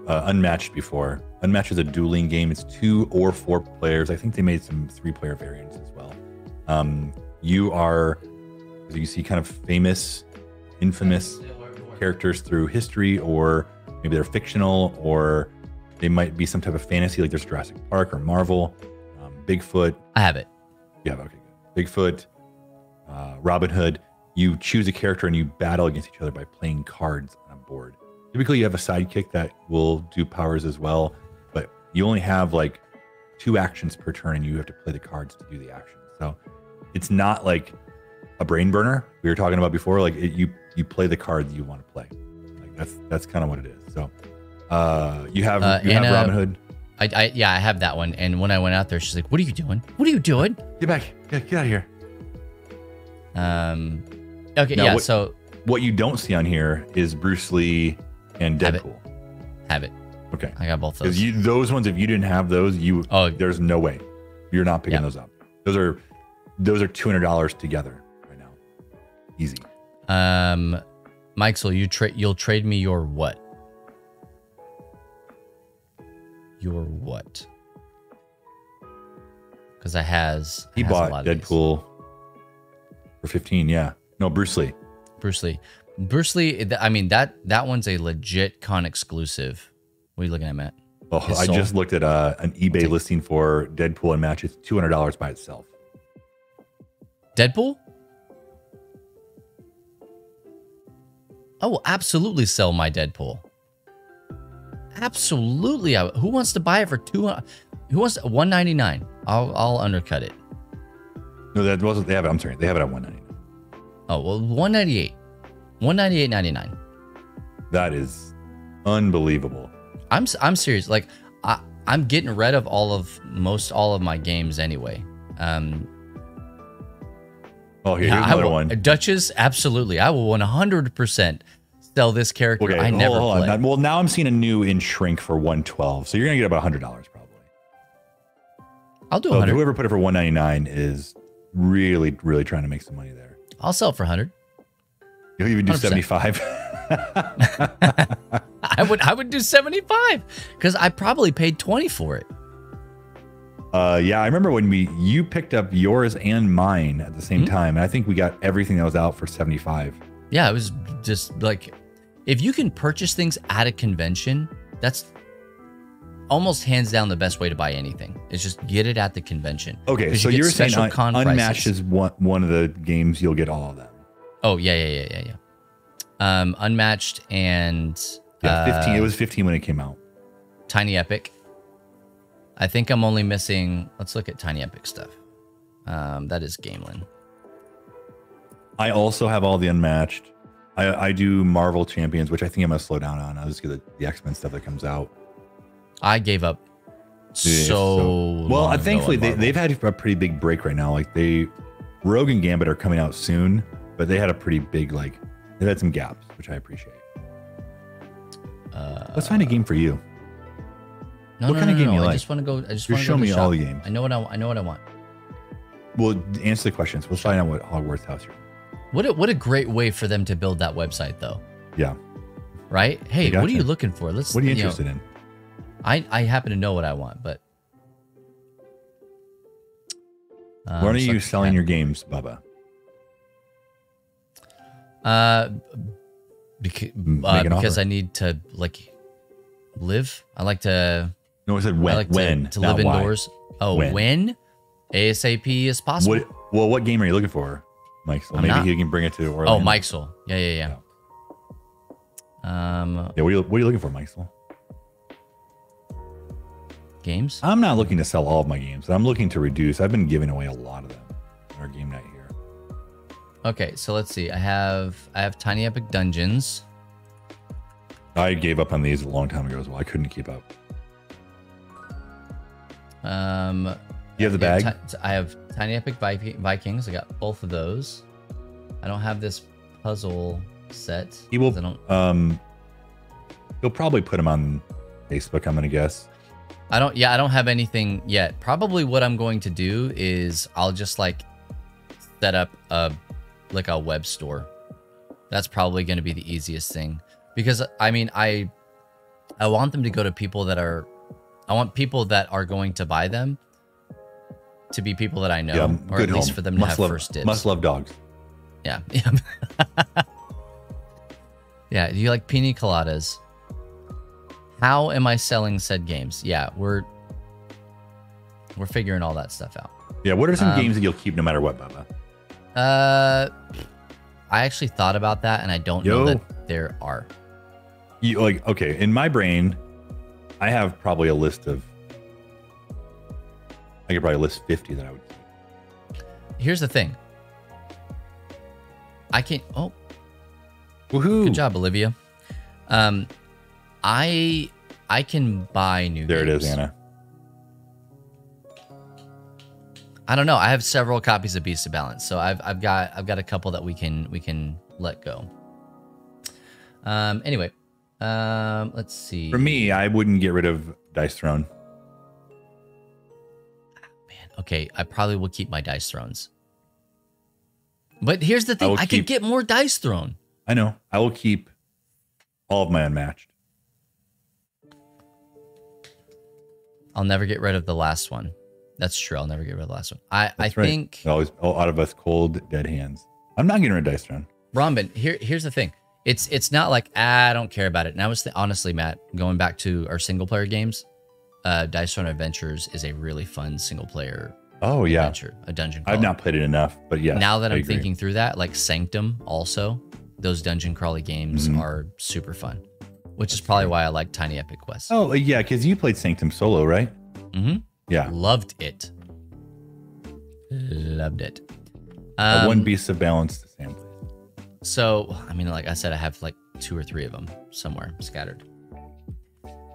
Unmatched before, Unmatched is a dueling game. It's 2 or 4 players. I think they made some 3-player variants as well. You are, as you see, kind of famous, infamous characters through history, or maybe they're fictional, or they might be some type of fantasy, like there's Jurassic Park or Marvel, Bigfoot. I have it. Yeah, okay, good. Bigfoot, Robin Hood. You choose a character and you battle against each other by playing cards on a board. Typically, you have a sidekick that will do powers as well, but you only have like 2 actions per turn, and you have to play the cards to do the action. So it's not like a brain burner we were talking about before. Like you play the cards you want to play. Like that's kind of what it is. So you have Robin Hood. I have that one. And when I went out there, she's like, "What are you doing? What are you doing? Get back! Get out of here!" Okay, now, yeah. So what you don't see on here is Bruce Lee and Deadpool. Have it. Okay. I got both those. Because those ones, if you didn't have those, there's no way you're not picking those up. Those are $200 together right now. Easy. Mike, so you'll trade me your what? Your what? because it has. He it has a bought lot of these. Deadpool for 15. Yeah. No, Bruce Lee. Bruce Lee. Bruce Lee. I mean that one's a legit con exclusive. What are you looking at, Matt? Oh, I just looked at an eBay listing for Deadpool Unmatched. It's $200 by itself. Deadpool? I will absolutely sell my Deadpool. Absolutely. Who wants to buy it for 200? Who wants $199? I'll undercut it. No, that wasn't. They have it. I'm sorry. They have it at $199. Oh well, $198. $198.99. That is unbelievable. I'm serious. Like I'm getting rid of all of my games anyway. Oh, here's another one. Duchess, absolutely. I will 100% sell this character. Okay, I never hold play. on. Well, now I'm seeing a new in shrink for $112. So you're gonna get about $100 probably. I'll do So 100. whoever put it for $199 is really, really trying to make some money there. I'll sell it for 100. You'll even do 100%. 75. I would do 75 because I probably paid 20 for it. Yeah, I remember when you picked up yours and mine at the same time, and I think we got everything that was out for 75. Yeah, it was just like, if you can purchase things at a convention, that's almost hands down the best way to buy anything. Is just get it at the convention. Okay, so you're saying Unmatched is one of the games you'll get all of them. Oh yeah. Unmatched and 15. It was 15 when it came out. Tiny Epic. I think I'm only missing. Let's look at Tiny Epic stuff. That is Gamelin. I also have all the Unmatched. I do Marvel Champions, which I think I'm gonna slow down on. I'll just get the X-Men stuff that comes out. I gave up well. Thankfully, they've had a pretty big break right now. Like Rogue and Gambit are coming out soon, but they had a pretty big they've had some gaps, which I appreciate. Let's find a game for you. What kind of game you like? I just want to go. I just You're want to showing me shop. all the games. I know what I want. Well, answer the questions. We'll find out what Hogwarts house you're in. What a great way for them to build that website, though. Yeah. Right? Hey, what are you looking for? What are you interested in? I happen to know what I want, but when are you selling your games, Bubba? Because I need to live. I like to. No, I said when. I like to live indoors. Oh, when? ASAP as possible. What game are you looking for, Mike? So maybe he can bring it to Orlando. Oh, Mikesel. Yeah. Yeah. What are you looking for, Mikesel? Games? I'm not looking to sell all of my games. I'm looking to reduce. I've been giving away a lot of them in our game night here. Okay, so let's see. I have Tiny Epic Dungeons. I gave up on these a long time ago as well. I couldn't keep up. You have the bag? I have Tiny Epic Vikings. I got both of those. I don't have this puzzle set. He will. I don't. He'll probably put them on Facebook. I'm gonna guess. I don't have anything yet. Probably what I'm going to do is I'll just set up a web store. That's probably going to be the easiest thing, because I mean I want them to go to people that are. I want people that are going to buy them to be people that I know, or at least for them to have first dibs. Must love dogs. Yeah. Yeah. Do you like pina coladas? How am I selling said games? Yeah, we're figuring all that stuff out. Yeah. What are some games that you'll keep no matter what, Bubba? I actually thought about that, and I don't know that there are. Okay, in my brain, I have probably a list of. I could probably list 50 that I would keep. Here's the thing. I can't. Oh, woohoo! Good job, Olivia. I can buy new. There games. it is, Anna. I don't know. I have several copies of Beast of Balance, so I've got a couple that we can let go. Anyway, let's see. For me, I wouldn't get rid of Dice Throne. Man, okay, I probably will keep my Dice Thrones. But here's the thing: I could get more Dice Throne. I know. I will keep all of my Unmatched. I'll never get rid of the last one. That's true. I'll never get rid of the last one. I Right. think Always out of us cold, dead hands. I'm not getting rid of Dice Throne. Rambin, here's the thing. It's not like I don't care about it. And I was honestly, Matt, going back to our single player games, Dice Throne Adventures is a really fun single player. Oh yeah, adventure, a dungeon crawler. I've not played it enough, but yeah. Now that I'm thinking through that, like Sanctum, also those dungeon crawly games are super fun, which is probably why I like Tiny Epic Quest. Oh yeah, because you played Sanctum solo, right? Mm-hmm. Yeah, loved it. Loved it. One Beast of Balance to Sam. So, I mean, like I said, I have like 2 or 3 of them somewhere scattered.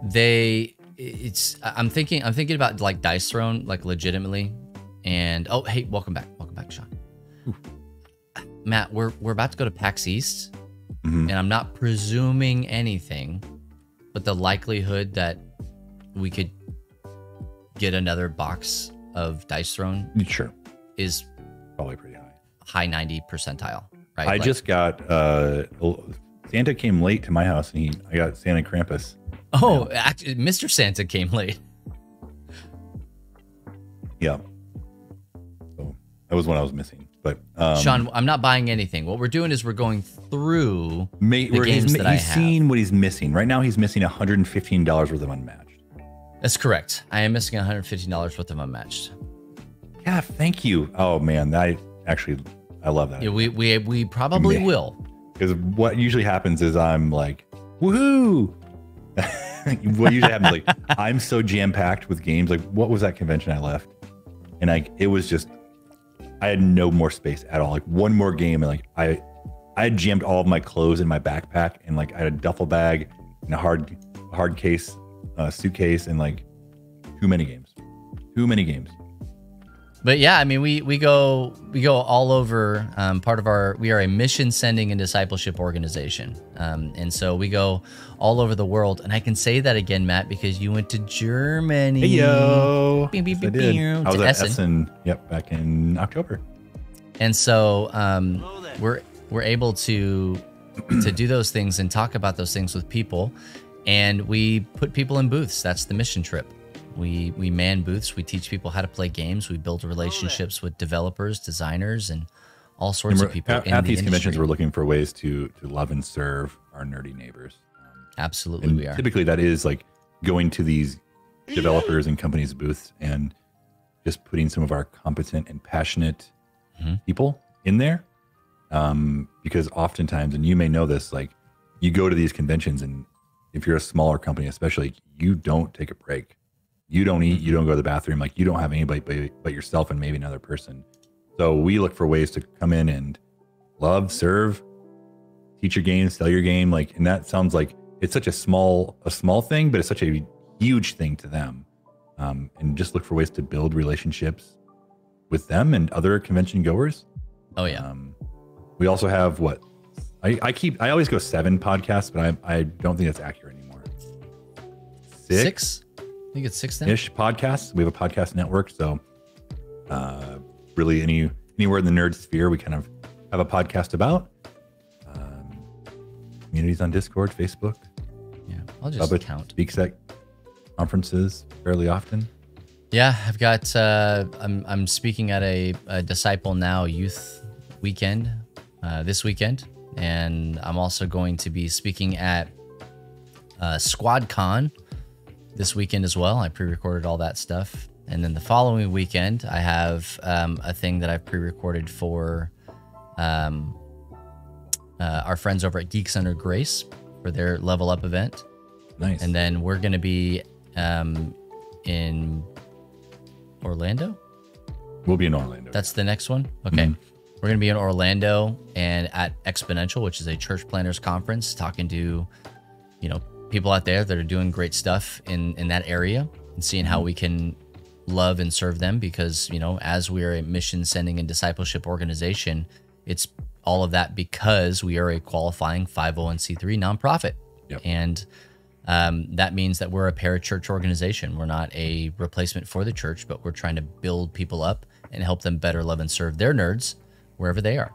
I'm thinking about like Dice Throne, like legitimately. And oh, hey, welcome back, Sean. Ooh. Matt, we're about to go to PAX East, and I'm not presuming anything, but the likelihood that we could get another box of Dice Throne, sure, is probably pretty high. High 90 percentile. Right? I just got Santa came late to my house, and I got Santa Krampus. Oh, actually, Mr. Santa came late. Yeah. So that was one I was missing. But Sean, I'm not buying anything. What we're doing is we're going through the games that I have. He's seen what he's missing. Right now, he's missing $115 worth of unmatched. That's correct. I am missing $115 worth of unmatched. Yeah, thank you. Oh man, I love that. Yeah, we probably will. Because what usually happens is I'm like, woohoo! What usually happens, like, I'm so jam packed with games. Like, what was that convention I left? And it was just, I had no more space at all. Like one more game, and like I had jammed all of my clothes in my backpack, and like I had a duffel bag and a hard case, suitcase, and like too many games. But yeah, I mean, we go all over. We are a mission sending and discipleship organization, and so we go all over the world. And I can say that again, Matt, because you went to Germany. Hey yo, I did. I was at Essen. Yep, back in October. And so we're able to do those things and talk about those things with people, and we put people in booths. That's the mission trip. We man booths. We teach people how to play games. We build relationships with developers, designers, and all sorts of people. At these conventions, we're looking for ways to love and serve our nerdy neighbors. Absolutely, we are. Typically, that is like going to these developers and companies' booths and just putting some of our competent and passionate people in there. Because oftentimes, and you may know this, like you go to these conventions, and if you're a smaller company, especially, you don't take a break. You don't eat, you don't go to the bathroom, like you don't have anybody but yourself and maybe another person. So we look for ways to come in and love, serve, teach your game, sell your game. Like, and that sounds like it's such a small thing, but it's such a huge thing to them. And just look for ways to build relationships with them and other convention goers. Oh yeah. We also have I always go 7 podcasts, but I don't think that's accurate anymore. 6? I think it's 6 now. Ish podcasts. We have a podcast network, so really anywhere in the nerd sphere, we kind of have a podcast about. Communities on Discord, Facebook. Yeah, I'll just count. Speaks at conferences fairly often. Yeah, I've got. I'm speaking at a Disciple Now youth weekend this weekend, and I'm also going to be speaking at SquadCon this weekend as well. I pre-recorded all that stuff. And then the following weekend, I have a thing that I've pre-recorded for our friends over at Geeks Under Grace for their Level Up event. Nice. And then we're going to be in Orlando. We'll be in Orlando. That's the next one? Okay. We're going to be in Orlando and at Exponential, which is a church planners conference, talking to, people out there that are doing great stuff in that area and seeing how we can love and serve them, because as we are a mission sending and discipleship organization, it's all of that because we are a qualifying 501c3 nonprofit. Yep. And that means that we're a parachurch organization. We're not a replacement for the church, but we're trying to build people up and help them better love and serve their nerds wherever they are.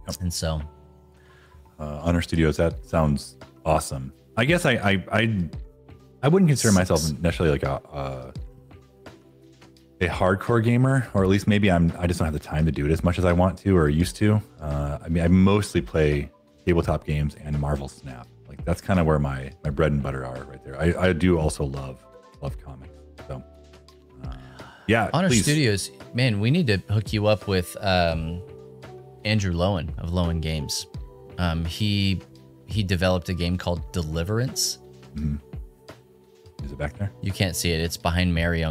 Yep. And so Honor Studios, that sounds awesome. I guess I wouldn't consider myself necessarily like a hardcore gamer, or at least maybe I just don't have the time to do it as much as I want to or used to. I mean, I mostly play tabletop games and Marvel Snap. Like that's kind of where my bread and butter are right there. I do also love comics. So yeah, Honor please. Studios, man, we need to hook you up with Andrew Lowen of Lowen Games. He developed a game called Deliverance. Mm-hmm. Is it back there? You can't see it. It's behind Mario.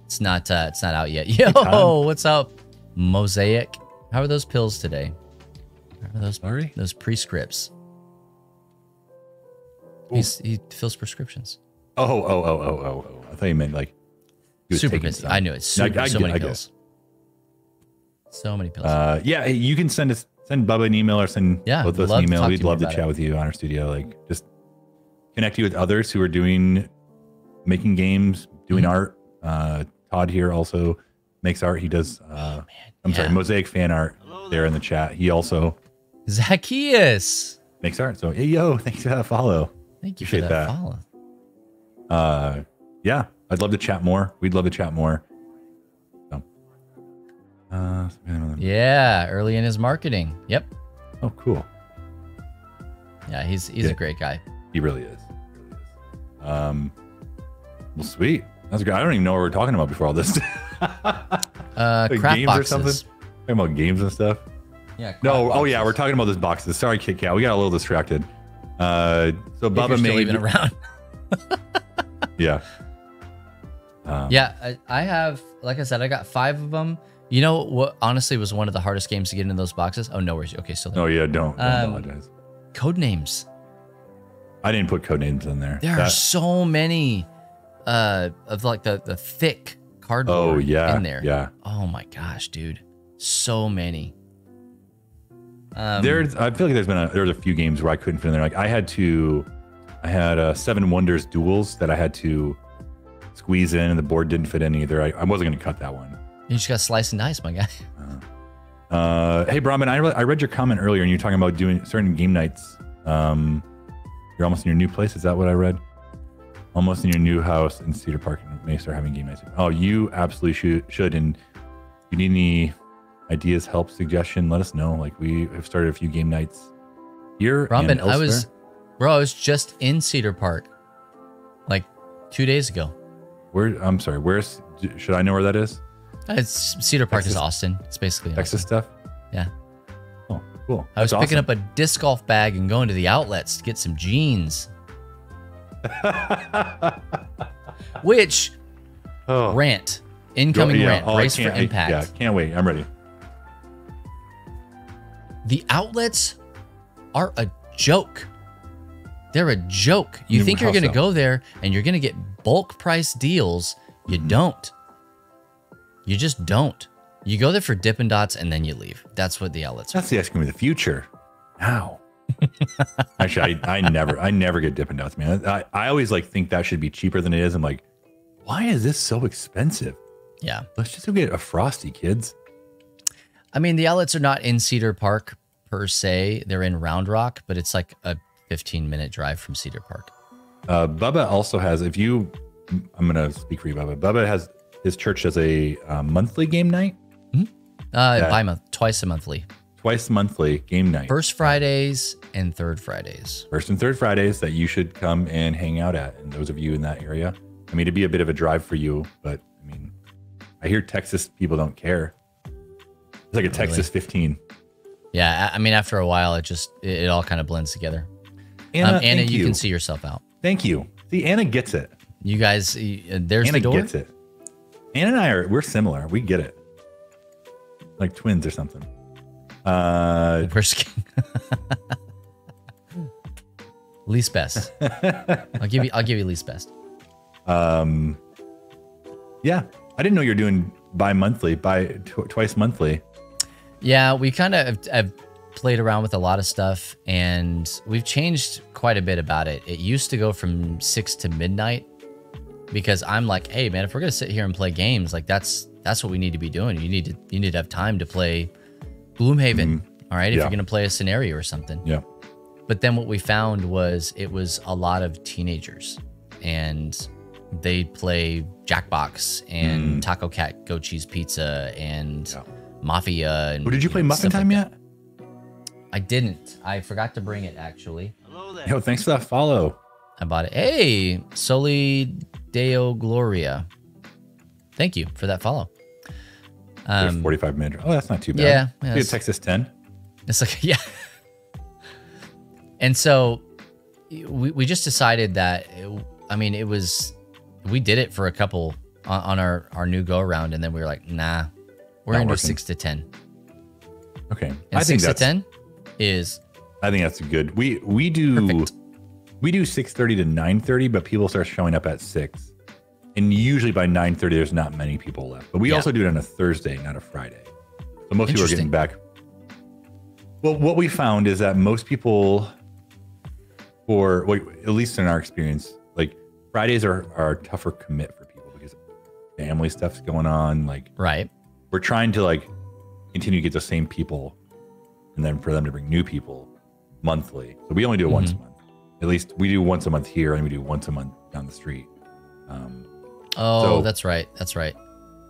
It's not out yet. Yo, what's up, Mosaic? How are those pills today? How are those prescripts? He fills prescriptions. Oh. I thought you meant like he was Super taking busy. some. I knew it. So many pills. So many pills. Yeah, you can send Bubba an email or send both of us an email. We'd love to chat with you on our studio. Like just connect you with others who are making games, doing art. Todd here also makes art. He does Mosaic fan art there in the chat. He also Zacchaeus makes art. So hey, yo, thanks for that follow. Thank you for that follow. Yeah, I'd love to chat more. We'd love to chat more. So, yeah, early in his marketing. Yep. Oh, cool. Yeah, he's a great guy. He really is. Well, sweet. That's great. I don't even know what we're talking about before all this. Like crap games boxes. or something. Talking about games and stuff. Yeah. No. Boxes. Oh yeah, we're talking about those boxes. Sorry, Kit Kat. We got a little distracted. So Bubba made even around. Yeah. Yeah, I have, like I said, I got 5 of them. You know what honestly was one of the hardest games to get into those boxes? Oh, no worries. Okay, still there. Oh yeah, don't apologize. Code names. I didn't put code names in there. There are so many of like the thick cardboard in there. Yeah. Oh my gosh, dude. So many. I feel like there's a few games where I couldn't fit in there. Like I had 7 Wonders duels that I had to squeeze in, and the board didn't fit in either. I wasn't going to cut that one. You just got to slice and dice, my guy. Hey, Brahman, I read your comment earlier, and you're talking about doing certain game nights. You're almost in your new place. Is that what I read? Almost in your new house in Cedar Park, and may start having game nights. Oh, you absolutely should. And if you need any ideas, help, suggestion, let us know. Like we have started a few game nights here. Robin, and elsewhere. I was just in Cedar Park like 2 days ago. I'm sorry, should I know where that is? It's Cedar Park is Austin. It's basically Texas stuff? Yeah. Oh, cool. I was picking up a disc golf bag and going to the outlets to get some jeans. Which rant. Incoming rant. Brace for impact. Can't wait. I'm ready. The outlets are a joke. They're a joke. You think you're going to go there and you're going to get bulk price deals. You don't. You just don't. You go there for Dippin' Dots and then you leave. That's what the outlets are. That's the ice cream of the future. Now. Actually, I never get Dippin' Dots, man. I always like think that should be cheaper than it is. I'm like, why is this so expensive? Yeah. Let's just go get a Frosty, kids. I mean, the outlets are not in Cedar Park per se. They're in Round Rock, but it's like a 15-minute drive from Cedar Park. Bubba also has, I'm going to speak for you, Bubba. Bubba has, his church does a monthly game night. Twice monthly game night. First Fridays and third Fridays. First and third Fridays that you should come and hang out at. And those of you in that area, I mean, it'd be a bit of a drive for you, but I mean, I hear Texas people don't care. It's like a Texas 15. Yeah, I mean, after a while, it all kind of blends together. Anna, you can see yourself out. Thank you. See, Anna gets it. You guys, there's Anna the door. Gets it. Anna and we're similar. We get it. Like twins or something. Least best. I'll give you least best. Yeah, I didn't know you're doing bi-monthly, twice monthly. Yeah, we kind of have played around with a lot of stuff, and we've changed quite a bit about it. It used to go from 6 to midnight because I'm like, hey man, if we're gonna sit here and play games, like that's what we need to be doing. You need to have time to play Gloomhaven, all right? If you're gonna play a scenario or something. Yeah. But then what we found was it was a lot of teenagers, and they'd play Jackbox and Taco Cat Goat Cheese Pizza and Mafia. And, did you play Muffin Time yet? I didn't. I forgot to bring it, actually. Hello there. Yo, thanks for that follow. I bought it. Hey, Soli Deo Gloria. Thank you for that follow. 45 minutes. Oh, that's not too bad. Yeah. Good Texas 10. It's like, yeah. And so we just decided that, we did it for a couple on our new go around. And then we were like, nah, we're going to do 6 to 10. Okay. And I think 6 to 10 is. I think that's good. We do perfect. We do 6:30 to 9:30, but people start showing up at 6. And usually by 9:30, there's not many people left. But we also do it on a Thursday, not a Friday. So most people are getting back. Well, what we found is that most people, at least in our experience, like Fridays are a tougher commit for people because family stuff's going on. Like, right. We're trying to like continue to get the same people, and then for them to bring new people monthly. So we only do it once a month. At least we do once a month here, and we do once a month down the street. That's right. That's right.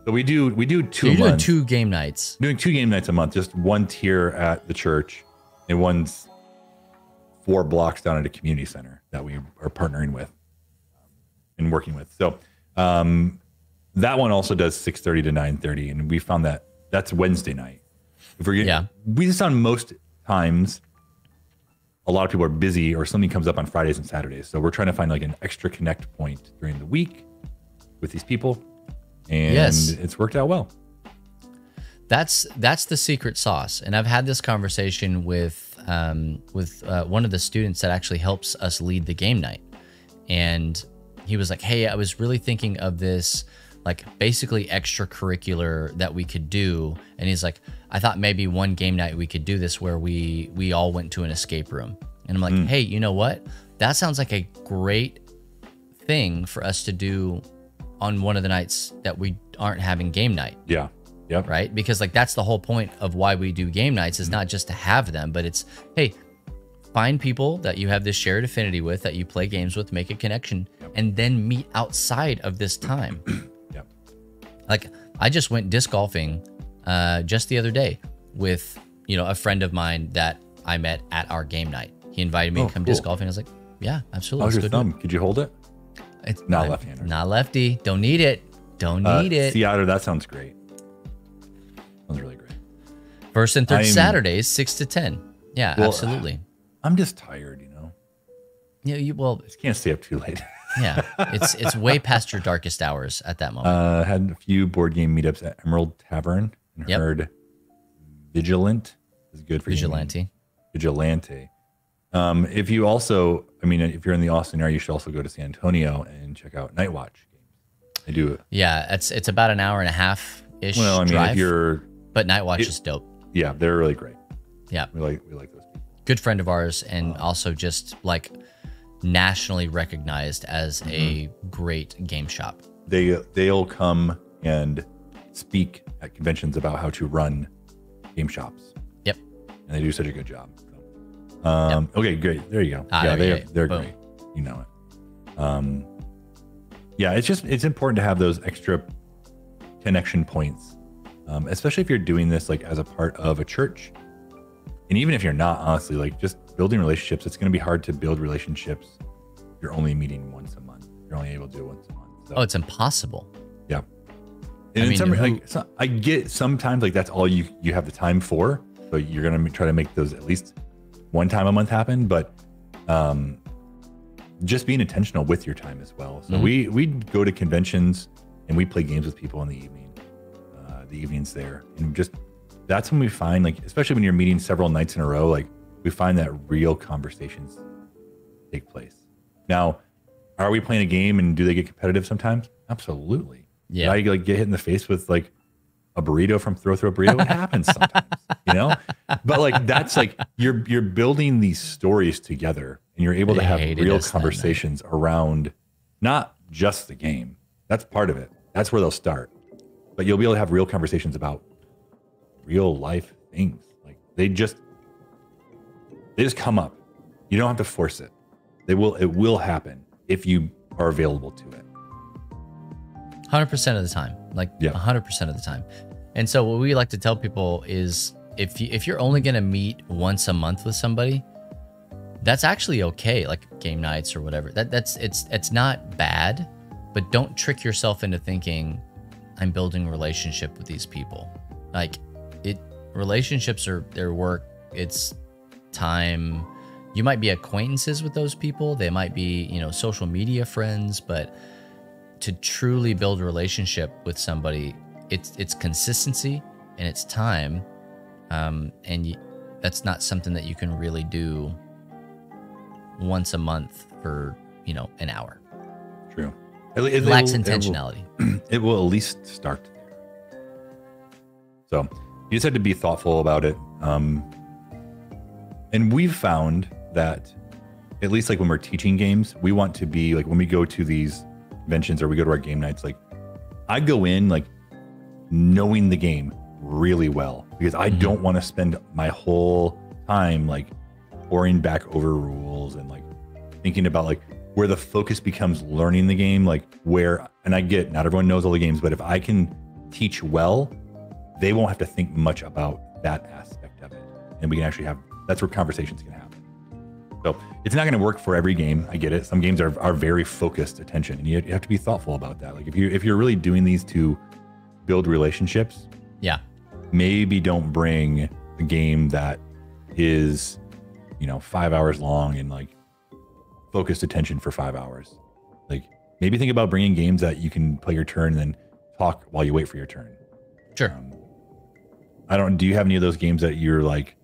So we do 2 so a you're month. doing 2 game nights. Doing 2 game nights a month, just one here at the church, and one's 4 blocks down at a community center that we are partnering with and working with. So that one also does 6:30 to 9:30, and we found that that's Wednesday night. If we're getting, we just found most times a lot of people are busy or something comes up on Fridays and Saturdays. So we're trying to find like an extra connect point during the week with these people, and it's worked out well. That's the secret sauce. And I've had this conversation with one of the students that actually helps us lead the game night. And he was like, hey, I was really thinking of this, like basically extracurricular that we could do. And he's like, I thought maybe one game night we could do this where we all went to an escape room. And I'm like, hey, you know what? That sounds like a great thing for us to do on one of the nights that we aren't having game night. Yeah. Yep. Right? Because like that's the whole point of why we do game nights is not just to have them, but it's, hey, find people that you have this shared affinity with, that you play games with, make a connection, and then meet outside of this time. Yep. Like I just went disc golfing just the other day with, a friend of mine that I met at our game night. He invited me to come disc golfing. I was like, yeah, absolutely. How's your thumb? Could you hold it? It's not left-handed. Not lefty. Don't need it. Don't need it. Seattle, that sounds great. Sounds really great. First and third Saturdays, 6 to 10. Yeah, absolutely. I'm just tired, Yeah, I just can't stay up too late. Yeah, it's way past your darkest hours at that moment. Had a few board game meetups at Emerald Tavern and heard Vigilant is good for Vigilante. Vigilante. If you also, if you're in the Austin area, you should also go to San Antonio and check out Night Watch games. I do. Yeah, it's about an hour and a half ish. Well, drive, if but Night Watch is dope. Yeah, they're really great. Yeah, we like those people. Good friend of ours, and also just like nationally recognized as a great game shop. They'll come and speak at conventions about how to run game shops. Yep, and they do such a good job. So. Okay, great. There you go. They're great. You know it. It's important to have those extra connection points, especially if you're doing this like as a part of a church, and even if you're not, honestly, like just building relationships. It's going to be hard to build relationships if you're only meeting once a month. You're only able to do it once a month. So. Oh, it's impossible. Yeah. And I get sometimes like that's all you have the time for, so you're going to try to make those at least one time a month happen, but just being intentional with your time as well. So we go to conventions and we play games with people in the evening, the evenings there, and just that's when we find, like, especially when you're meeting several nights in a row, like we find that real conversations take place. Now, are we playing a game and do they get competitive sometimes? Absolutely. Yeah. I like get hit in the face with like a burrito from Throw Burrito. It happens sometimes, But like that's like you're building these stories together, and you're able to have real conversations around not just the game. That's part of it. That's where they'll start. But you'll be able to have real conversations about real life things. Like they just come up. You don't have to force it. It will happen if you are available to it. 100% of the time, like 100% of the time. And so what we like to tell people is if you're only going to meet once a month with somebody, that's actually okay. Like game nights or whatever, it's not bad, but don't trick yourself into thinking I'm building a relationship with these people. Like relationships are their work. It's time. You might be acquaintances with those people. They might be, you know, social media friends, but to truly build a relationship with somebody, it's consistency and it's time. That's not something that you can really do once a month for, you know, an hour. True. It lacks intentionality. It will at least start there. So you just have to be thoughtful about it. And we've found that at least like when we're teaching games, we want to be like, when we go to these conventions or we go to our game nights, like I go in like knowing the game really well, because I don't want to spend my whole time like pouring back over rules and like thinking about like where the focus becomes learning the game, like where, and I get not everyone knows all the games, but if I can teach well, they won't have to think much about that aspect of it. And we can actually have, that's where conversations can happen. So it's not going to work for every game. I get it. Some games are very focused attention, and you have to be thoughtful about that. Like if you're really doing these to build relationships, maybe don't bring a game that is, you know, 5 hours long and like focused attention for 5 hours. Like maybe think about bringing games that you can play your turn and then talk while you wait for your turn. Sure. Do you have any of those games that you're like,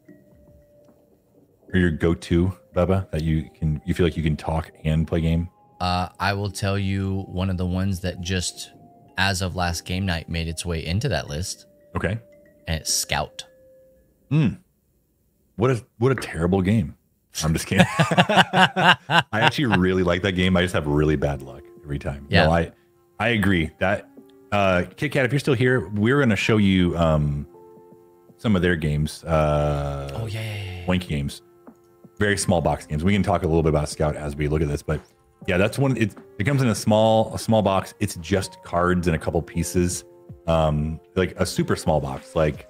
or your go-to, Bubba, that you feel like you can talk and play game? I will tell you one of the ones that just, as of last game night, made its way into that list. Okay. And it's Scout. What a terrible game. I'm just kidding. I actually really like that game. I just have really bad luck every time. Yeah. No, I agree. That Kit Kat, if you're still here, we're going to show you some of their games. Wanky games. Very small box games. We can talk a little bit about Scout as we look at this, but yeah, that's one. It comes in a small box. It's just cards and a couple pieces, like a super small box, like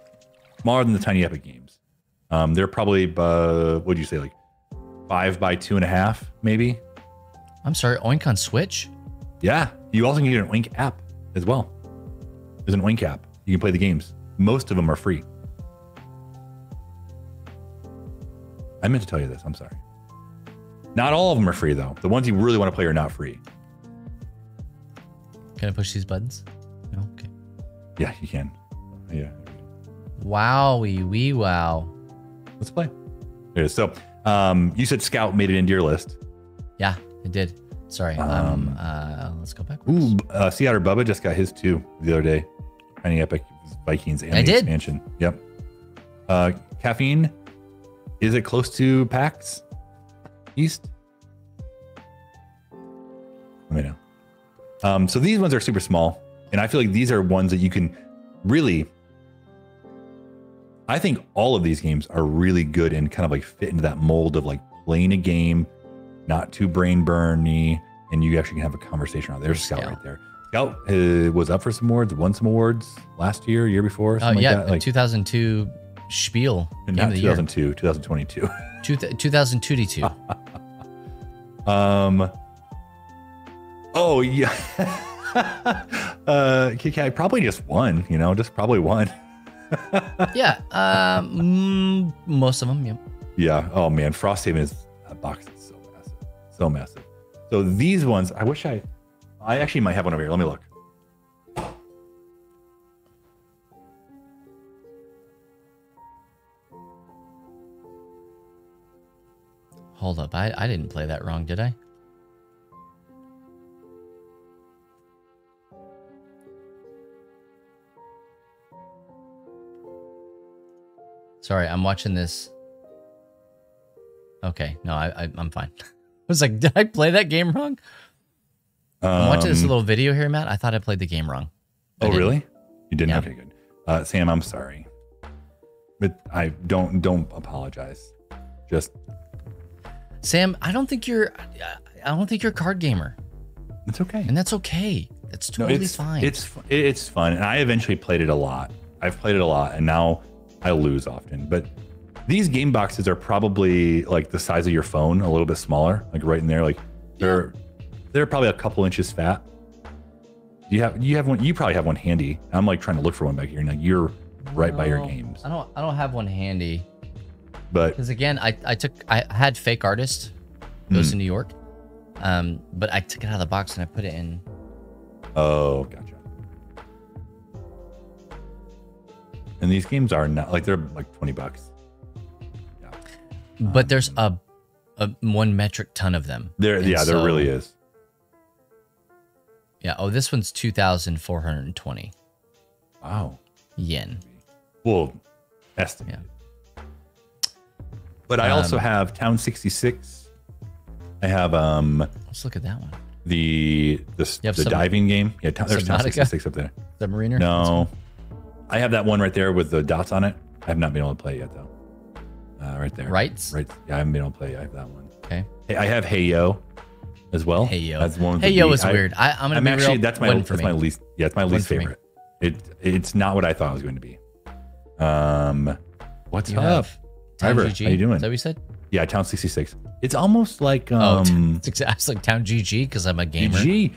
smaller than the Tiny Epic games. They're probably what would you say, like 5 by 2.5, maybe. I'm sorry, Oink on Switch. Yeah, you also can get an Oink app as well. There's an Oink app. You can play the games. Most of them are free. I meant to tell you this. I'm sorry. Not all of them are free, though. The ones you really want to play are not free. Can I push these buttons? No? Okay. Yeah, you can. Yeah. Wowie wee wow. Let's play. There it is. So, you said Scout made it into your list. Yeah, it did. Sorry. Let's go back. Ooh, Sea Otter Bubba just got his too the other day. Tiny Epic Vikings and the expansion. Yep. Caffeine. Is it close to PAX East? Let me know. So these ones are super small, and I feel like these are ones that you can really. I think all of these games are really good and kind of like fit into that mold of like playing a game, not too brain burny, and you actually can have a conversation around. There's Scout right there. Scout was up for some awards, won some awards last year before. Oh yeah, like 2002 Spiel. Not 2002, 2022. 2022. Oh yeah. Kit Kat probably just won. You know, just probably won. Yeah. Most of them. Yep. Yeah. Oh man, Frosthaven is that box is so massive, so massive. So these ones, I wish I actually might have one over here. Let me look. Hold up. I didn't play that wrong, did I? Sorry, I'm watching this. Okay, no, I'm fine. I was like, did I play that game wrong? I'm watching this little video here, Matt. I thought I played the game wrong. Oh, really? You didn't? Yeah. Okay, good. Sam, I'm sorry. But I don't apologize. Just Sam, I don't think you're a card gamer. It's okay. And that's okay. It's totally fine. It's fun, and I eventually played it a lot. I've played it a lot, and now I lose often. But these game boxes are probably like the size of your phone, a little bit smaller, like right in there. Like they're probably a couple inches fat. You have one. You probably have one handy. I'm like trying to look for one back here, and like you're right by your games. I don't have one handy. But because again, I had Fake Artist goes to New York, but I took it out of the box and I put it in. Oh, gotcha. And these games are not like, they're like $20. Yeah. But there's a 1 metric ton of them. There really is. Yeah. Oh, this one's 2,420. Wow. Yen. Well, estimate. Yeah. But I also have Town 66. I have let's look at that one. The diving game. Yeah, there's Town 66 up there. Submariner? No. I have that one right there with the dots on it. I have not been able to play it yet though. Right there. Rights? Right. Yeah, I haven't been able to play it. I have that one. Okay. Hey, I have Hey Yo as well. Hey Yo. That's one. Hey Yo is weird. I'm gonna be actually real, that's my least. Yeah, it's my least favorite. It's not what I thought it was going to be. What's up? River, how you doing? Is that what you said? Yeah, Town 66. It's almost like it's like Town GG because I'm a gamer. GG.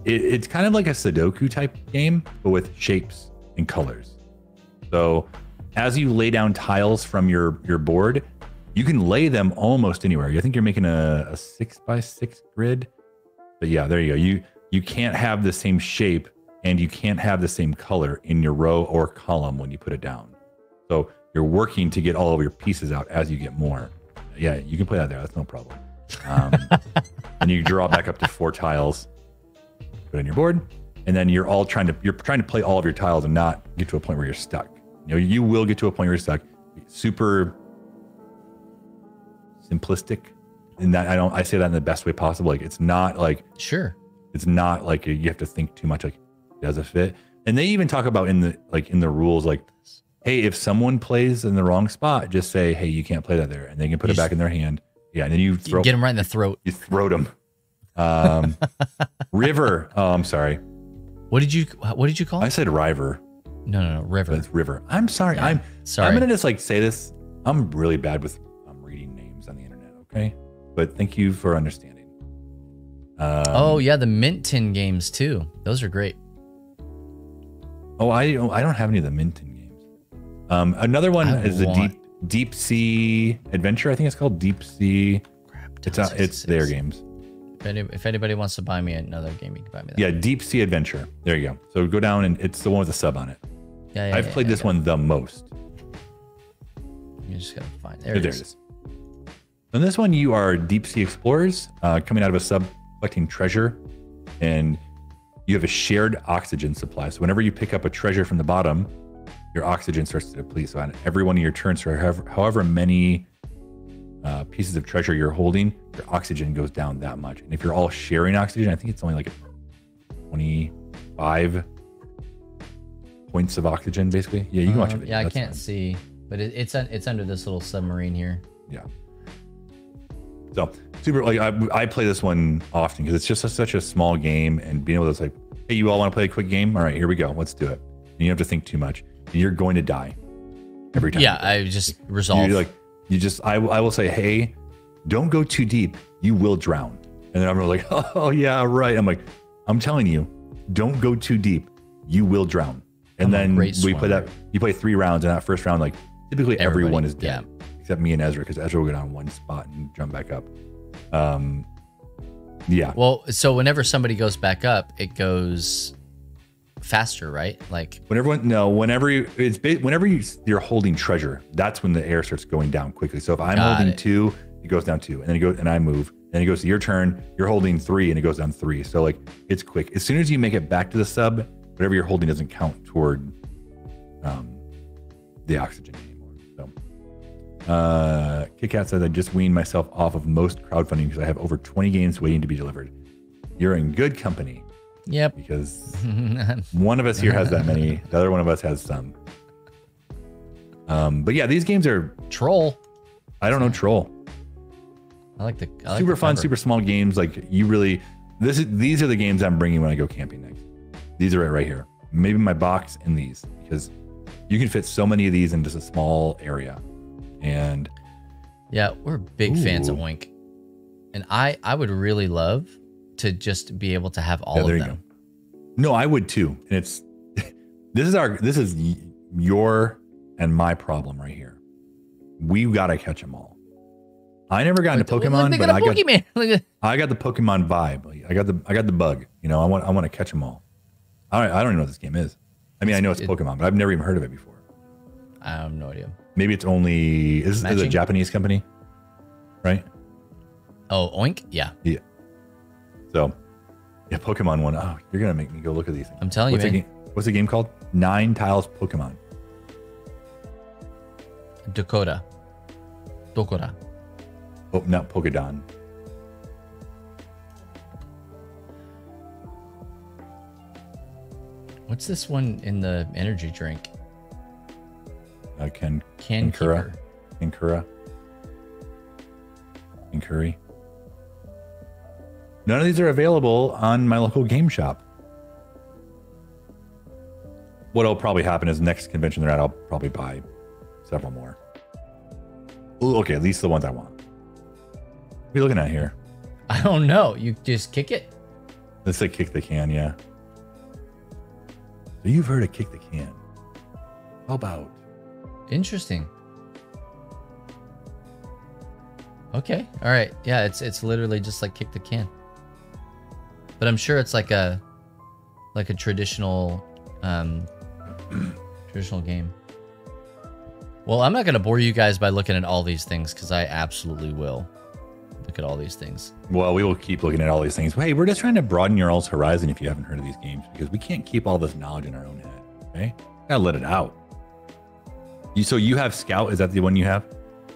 It's kind of like a Sudoku type game, but with shapes and colors. So as you lay down tiles from your board, you can lay them almost anywhere. I think you're making a 6x6 grid. But yeah, there you go. You can't have the same shape and you can't have the same color in your row or column when you put it down. So you're working to get all of your pieces out as you get more. Yeah, you can play that there. That's no problem. And you draw back up to 4 tiles, put it on your board, and then you're trying to play all of your tiles and not get to a point where you're stuck. You know, you will get to a point where you're stuck. Super simplistic in that I say that in the best way possible. Like it's not like it's not like you have to think too much. Like does it fit? And they even talk about in the rules like, hey, if someone plays in the wrong spot, just say, hey, you can't play that there, and they can put it back in their hand. Yeah, and then you get them right in the throat. You throat them. River. Oh, I'm sorry. What did you call it? I said River. No, River. But it's River. I'm sorry. Yeah. Sorry. I'm gonna just like say this. I'm really bad with reading names on the internet. Okay, but thank you for understanding. Oh yeah, the Mint Tin games too. Those are great. Oh, I don't have any of the Mint Tin games. Another one is the Deep Sea Adventure. I think it's called Deep Sea. It's their games. If anybody wants to buy me another game, you can buy me that. Yeah, Deep Sea Adventure. There you go. So go down and it's the one with the sub on it. Yeah, I've played this one the most. You just gotta find there it is. In this one, you are deep sea explorers coming out of a sub collecting treasure, and you have a shared oxygen supply. So whenever you pick up a treasure from the bottom, your oxygen starts to deplete. So on every one of your turns, for however many pieces of treasure you're holding, your oxygen goes down that much. And if you're all sharing oxygen, I think it's only like 25 points of oxygen, basically. Yeah, you can watch a video. Yeah, I can't see, but it's under this little submarine here. Yeah. So super. Like I play this one often because it's just such a small game, and being able to say, hey, you all want to play a quick game? All right, here we go. Let's do it. And you don't have to think too much. And you're going to die every time. Yeah, I just resolve. I will say, hey, don't go too deep. You will drown. And then I'm like, oh yeah, right. I'm like, I'm telling you, don't go too deep. You will drown. And then we play that. You play 3 rounds, and that first round, like typically everyone is dead, except me and Ezra, because Ezra will go down one spot and jump back up. Yeah. Well, so whenever somebody goes back up, it goes faster, right? Like whenever you're holding treasure, that's when the air starts going down quickly. So if I'm holding 2, it goes down 2, and then it goes, and I move, then it goes to your turn. You're holding 3, and it goes down 3. So like it's quick. As soon as you make it back to the sub, whatever you're holding doesn't count toward the oxygen anymore. So KitKat says, I just weaned myself off of most crowdfunding because I have over 20 games waiting to be delivered. You're in good company. Yep. Because one of us here has that many. The other one of us has some. But yeah, these games are Troll. I don't know Troll. I like super fun, super small games. Like you really, These are the games I'm bringing when I go camping next. These are it right here. Maybe my box and these, because you can fit so many of these in just a small area. And yeah, we're big fans of Oink. And I would really love to just be able to have all of them. No, I would too. And it's this is your and my problem right here. We've got to catch them all. I never got into Pokemon, but I got the Pokemon vibe. I got the bug. You know, I want to catch them all. I don't even know what this game is. I mean, I know it's Pokemon, but I've never even heard of it before. I have no idea. Maybe it's only is a Japanese company, right? Oh, Oink? Yeah. Yeah. So, yeah, Pokemon one. Oh, you're gonna make me go look at these things. I'm telling you, man. What's the game called? 9 Tiles Pokemon. Dokora. Oh, not Pokédon. What's this one in the energy drink? Kankura. None of these are available on my local game shop. What'll probably happen is next convention they're at, I'll probably buy several more. Ooh, okay, at least the ones I want. What are you looking at here? I don't know. You just kick it? Let's say kick the can, yeah. So you've heard of kick the can. How about? Interesting. Okay. All right. Yeah, it's literally just like kick the can. But I'm sure it's like a traditional traditional game. Well, I'm not going to bore you guys by looking at all these things because I absolutely will look at all these things. Well, we will keep looking at all these things. Hey, we're just trying to broaden your all's horizon if you haven't heard of these games, because we can't keep all this knowledge in our own head. Okay, gotta let it out. So you have Scout? Is that the one you have?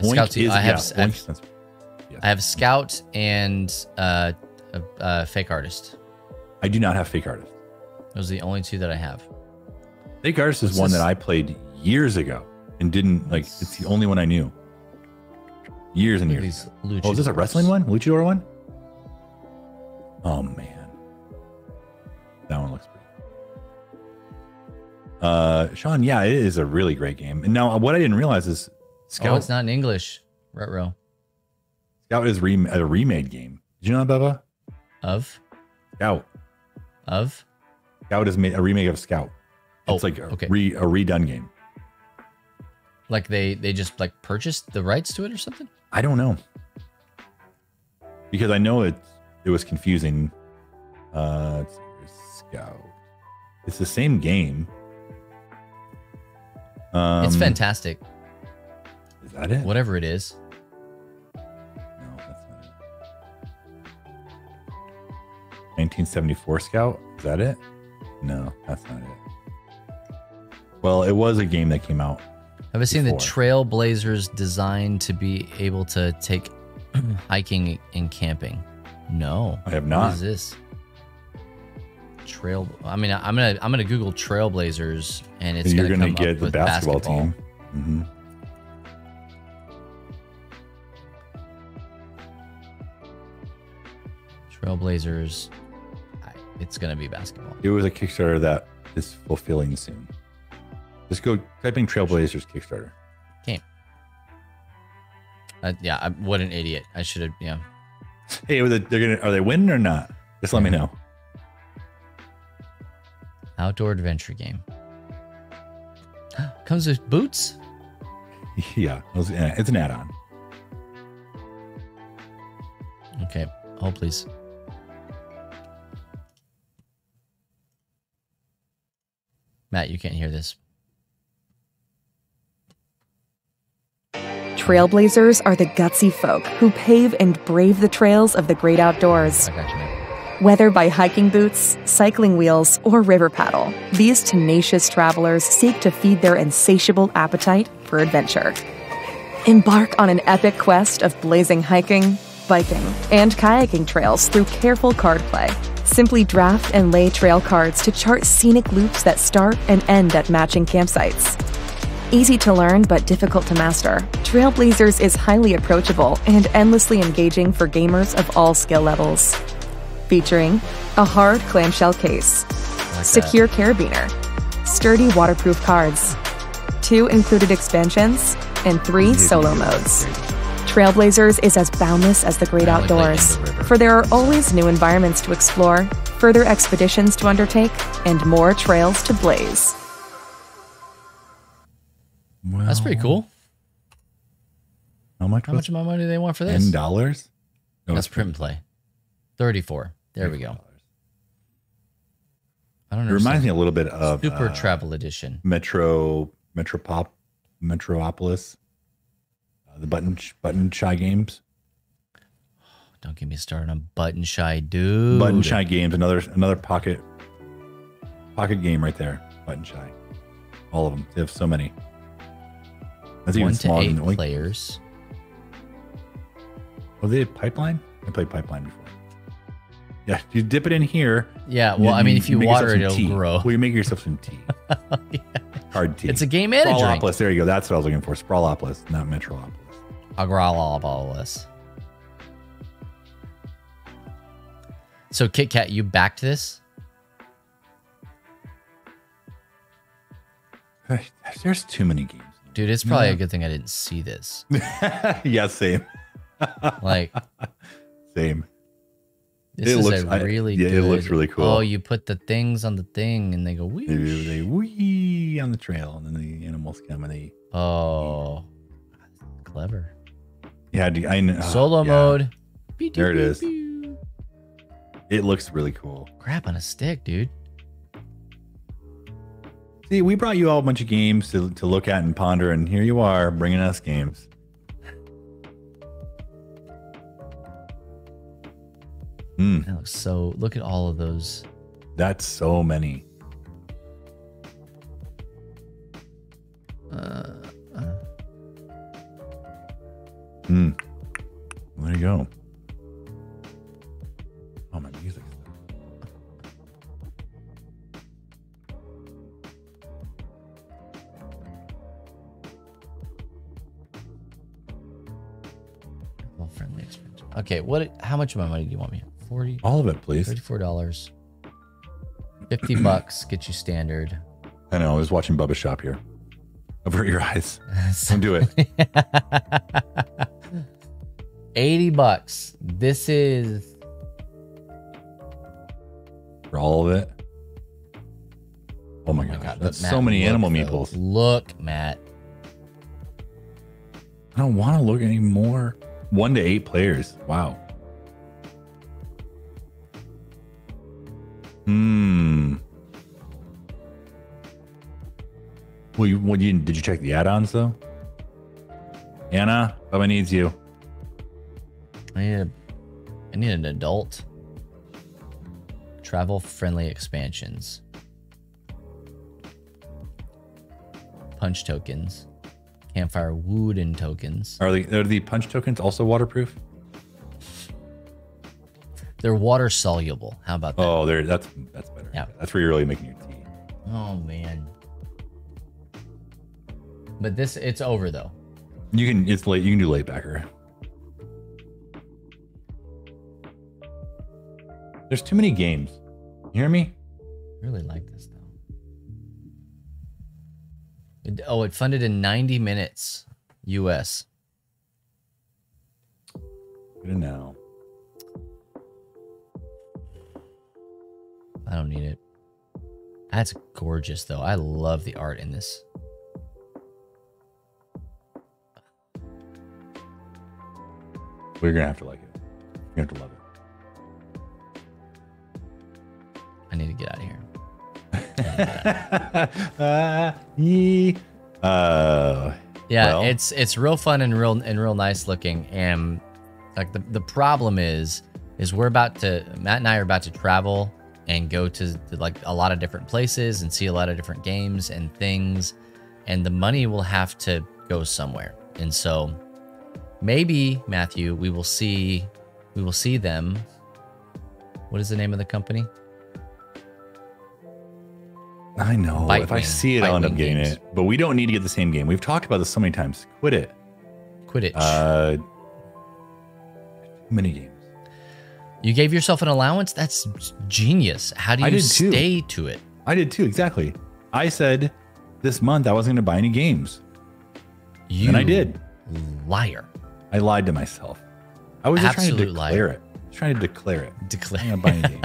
Scout. I have Scout and Fake Artist. I do not have Fake Artist. Those are the only two that I have. Fake Artist is one that I played years ago and didn't like. It's the only one I knew. Years and years. Oh, is this a wrestling one? Luchador one? Oh man, that one looks pretty. Sean, yeah, it is a really great game. And now, what I didn't realize is Scout. Oh, it's not in English. Retro. Scout is a remade game. Did you know that, Bubba? Of Scout. Of Scout is a remake of Scout. It's like a redone game. Like they just like purchased the rights to it or something? I don't know. Because I know it was confusing. Scout. It's the same game. It's fantastic. Is that it? Whatever it is. No, that's not it. 1974 Scout? Is that it? No, that's not it. Well, it was a game that came out. Have I seen the Trailblazers designed to be able to take hiking and camping? No, I have not. What is this? I'm gonna Google Trailblazers, and it's you're gonna get the basketball team. Mm-hmm. Trailblazers. It's gonna be basketball. It was a Kickstarter that is fulfilling soon. Just go type in Trailblazers Kickstarter. Okay. Yeah, what an idiot. I should have. Yeah. Hey, are they winning or not? Just let me know. Outdoor adventure game. Comes with boots? Yeah, it's an add-on. Okay. Oh, please. Matt, you can't hear this. Trailblazers are the gutsy folk who pave and brave the trails of the great outdoors. I got you, man. Whether by hiking boots, cycling wheels, or river paddle, these tenacious travelers seek to feed their insatiable appetite for adventure. Embark on an epic quest of blazing hiking, biking, and kayaking trails through careful card play. Simply draft and lay trail cards to chart scenic loops that start and end at matching campsites. Easy to learn but difficult to master, Trailblazers is highly approachable and endlessly engaging for gamers of all skill levels. Featuring a hard clamshell case, Like secure carabiner, sturdy waterproof cards, 2 included expansions, and 3 solo modes. Trailblazers is as boundless as the great I only play outdoors, In the River. for there are always new environments to explore, further expeditions to undertake, and more trails to blaze. Well, That's pretty cool. How much? How much of my money do they want for this? $10? No, That's it's print and play. 34. There we go. $34. I don't It know. reminds me a little bit of Super Travel Edition. Metropolis, the button shy games. Don't get me started on Button Shy, dude. Button shy games, another pocket game right there. Button shy, all of them. They have so many. That's 1 even to smaller 8 than players. Oh, they had Pipeline. I played Pipeline before. Yeah, you dip it in here. Yeah, well, I mean, if you make yourself water it, some it'll tea. grow. Well, you make yourself some tea. Yeah. Hard tea. It's a game and a drink. Sprawlopolis. There you go. That's what I was looking for. Sprawlopolis, not Metrolopolis. Agralopolis. So, Kit Kat, you backed this? There's too many games. Dude, it's probably a good thing I didn't see this. Yeah, same. Like, Same. this It is looks- a really yeah, good... it looks really cool. Oh, you put the things on the thing and they go, whoosh. They wee on the trail, and then the animals come and they. Oh, clever. Yeah, I know. Solo yeah. mode. There it is. It looks really cool. Crap on a stick, dude. See, we brought you all a bunch of games to look at and ponder, and here you are bringing us games. That looks so... Look at all of those. That's so many. There you go. Oh, my music. Well, friendly expense. Okay, what? How much of my money do you want me? 40, All of it, please. $34. $50 get you standard. I know. I was watching Bubba shop here. Avert your eyes. Don't do it. $80. This is For all of it. Oh my gosh. God, That's but so Matt, many look, animal though. meeples. Look, Matt. I don't want to look anymore. 1 to 8 players. Wow. Well, did you check the add-ons though? Anna, Bubba needs you. I need an adult. Travel friendly expansions. Punch tokens. Campfire wooden tokens. Are the punch tokens also waterproof? They're water soluble. How about that? Oh, that's better. Yeah. That's where you're really making your tea. Oh man. But it's over though. It's late. You can do late backer. There's too many games. You hear me? I really like this though. It funded in 90 minutes US. Good now. I don't need it. That's gorgeous though. I love the art in this. We're gonna have to like it. You're gonna have to love it. I need to get out of here. Yeah, well, it's real fun and real nice looking. And like the problem is Matt and I are about to travel and go to like a lot of different places and see a lot of different games and things, and the money will have to go somewhere. And so maybe, Matthew, we will see them. What is the name of the company? I know. Bite if I Wing- see it, Bite I'll end up Wing getting games. it. But we don't need to get the same game. We've talked about this so many times. Quit it. Quidditch. Too many games. You gave yourself an allowance? That's genius. How do you stay to it? I did too, exactly. I said this month I wasn't going to buy any games. And I did. Liar. I lied to myself. I was just trying to declare liar. it. I was trying to declare it. Declare. I'm not buying games.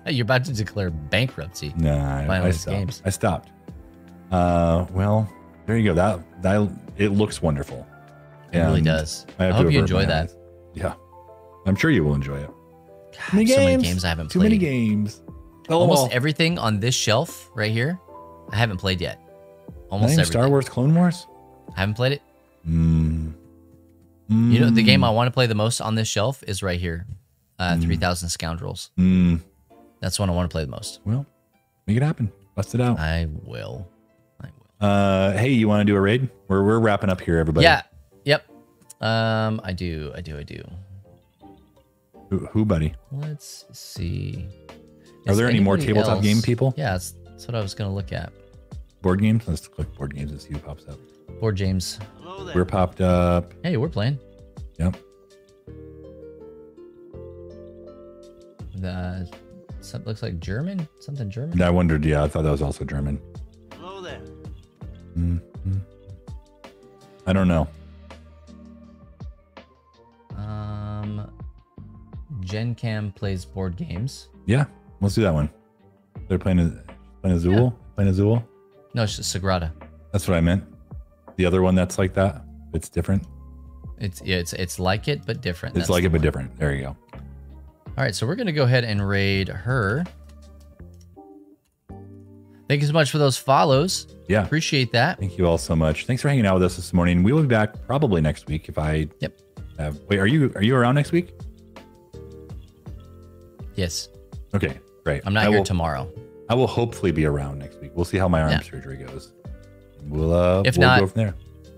You're about to declare bankruptcy. Nah, I stopped. Games. I stopped. Well, there you go. That it looks wonderful. It really does. I hope you enjoy that. Yeah. I'm sure you will enjoy it. God, so many games I haven't played. Too many games. Almost everything on this shelf right here, I haven't played yet. Almost everything. Star Wars Clone Wars? I haven't played it. You know, the game I want to play the most on this shelf is right here. 3000 Scoundrels. That's one I want to play the most. Well, make it happen. Bust it out. I will. Hey, you want to do a raid? We're wrapping up here, everybody. Yeah. Yep. I do. Who, buddy? Let's see. Are there any more tabletop game people? Yeah, that's what I was going to look at. Board games? Let's click board games and see who pops up. Board James. We're popped up. Hey, we're playing. Yep. Something looks like German. Something German. I wondered. Yeah, I thought that was also German. Hello there. I don't know. Gen Cam plays board games. Yeah, let's do that one. They're playing Azul. Yeah. Playing Azul. No, it's just Sagrada. That's what I meant. The other one that's like that. It's different. It's like it but different. It's like it but different. There you go. All right, so we're gonna go ahead and raid her. Thank you so much for those follows. Yeah, appreciate that. Thank you all so much. Thanks for hanging out with us this morning. We will be back probably next week if I. Yep. Wait, are you around next week? Yes. Okay, great. I'm not here tomorrow. I will hopefully be around next week. We'll see how my arm surgery goes. We'll if we'll not, go from there.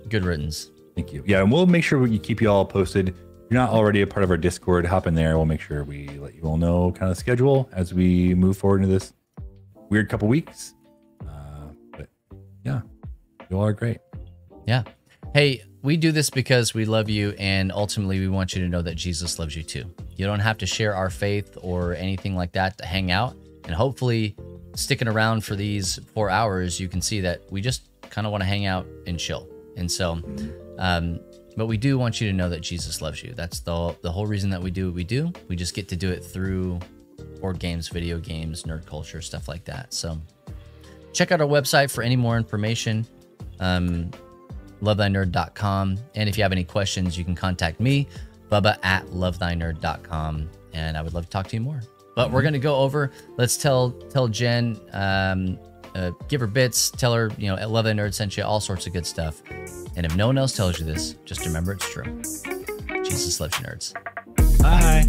Good riddance. Thank you. Yeah, and we'll make sure we keep you all posted. If you're not already a part of our Discord, hop in there. We'll make sure we let you all know kind of the schedule as we move forward into this weird couple weeks. But yeah, you all are great. Yeah. Hey, we do this because we love you, and ultimately we want you to know that Jesus loves you too. You don't have to share our faith or anything like that to hang out. And hopefully sticking around for these 4 hours, you can see that we just kind of want to hang out and chill. And so, but we do want you to know that Jesus loves you. That's the whole reason that we do what we do. We just get to do it through board games, video games, nerd culture, stuff like that. So check out our website for any more information. lovethynerd.com. And if you have any questions, you can contact me, Bubba at lovethynerd.com. And I would love to talk to you more. But we're going to go over, let's tell Jen, give her bits, tell her, Love Thy Nerd sent you, all sorts of good stuff. And if no one else tells you this, just remember it's true. Jesus loves you, nerds. Bye.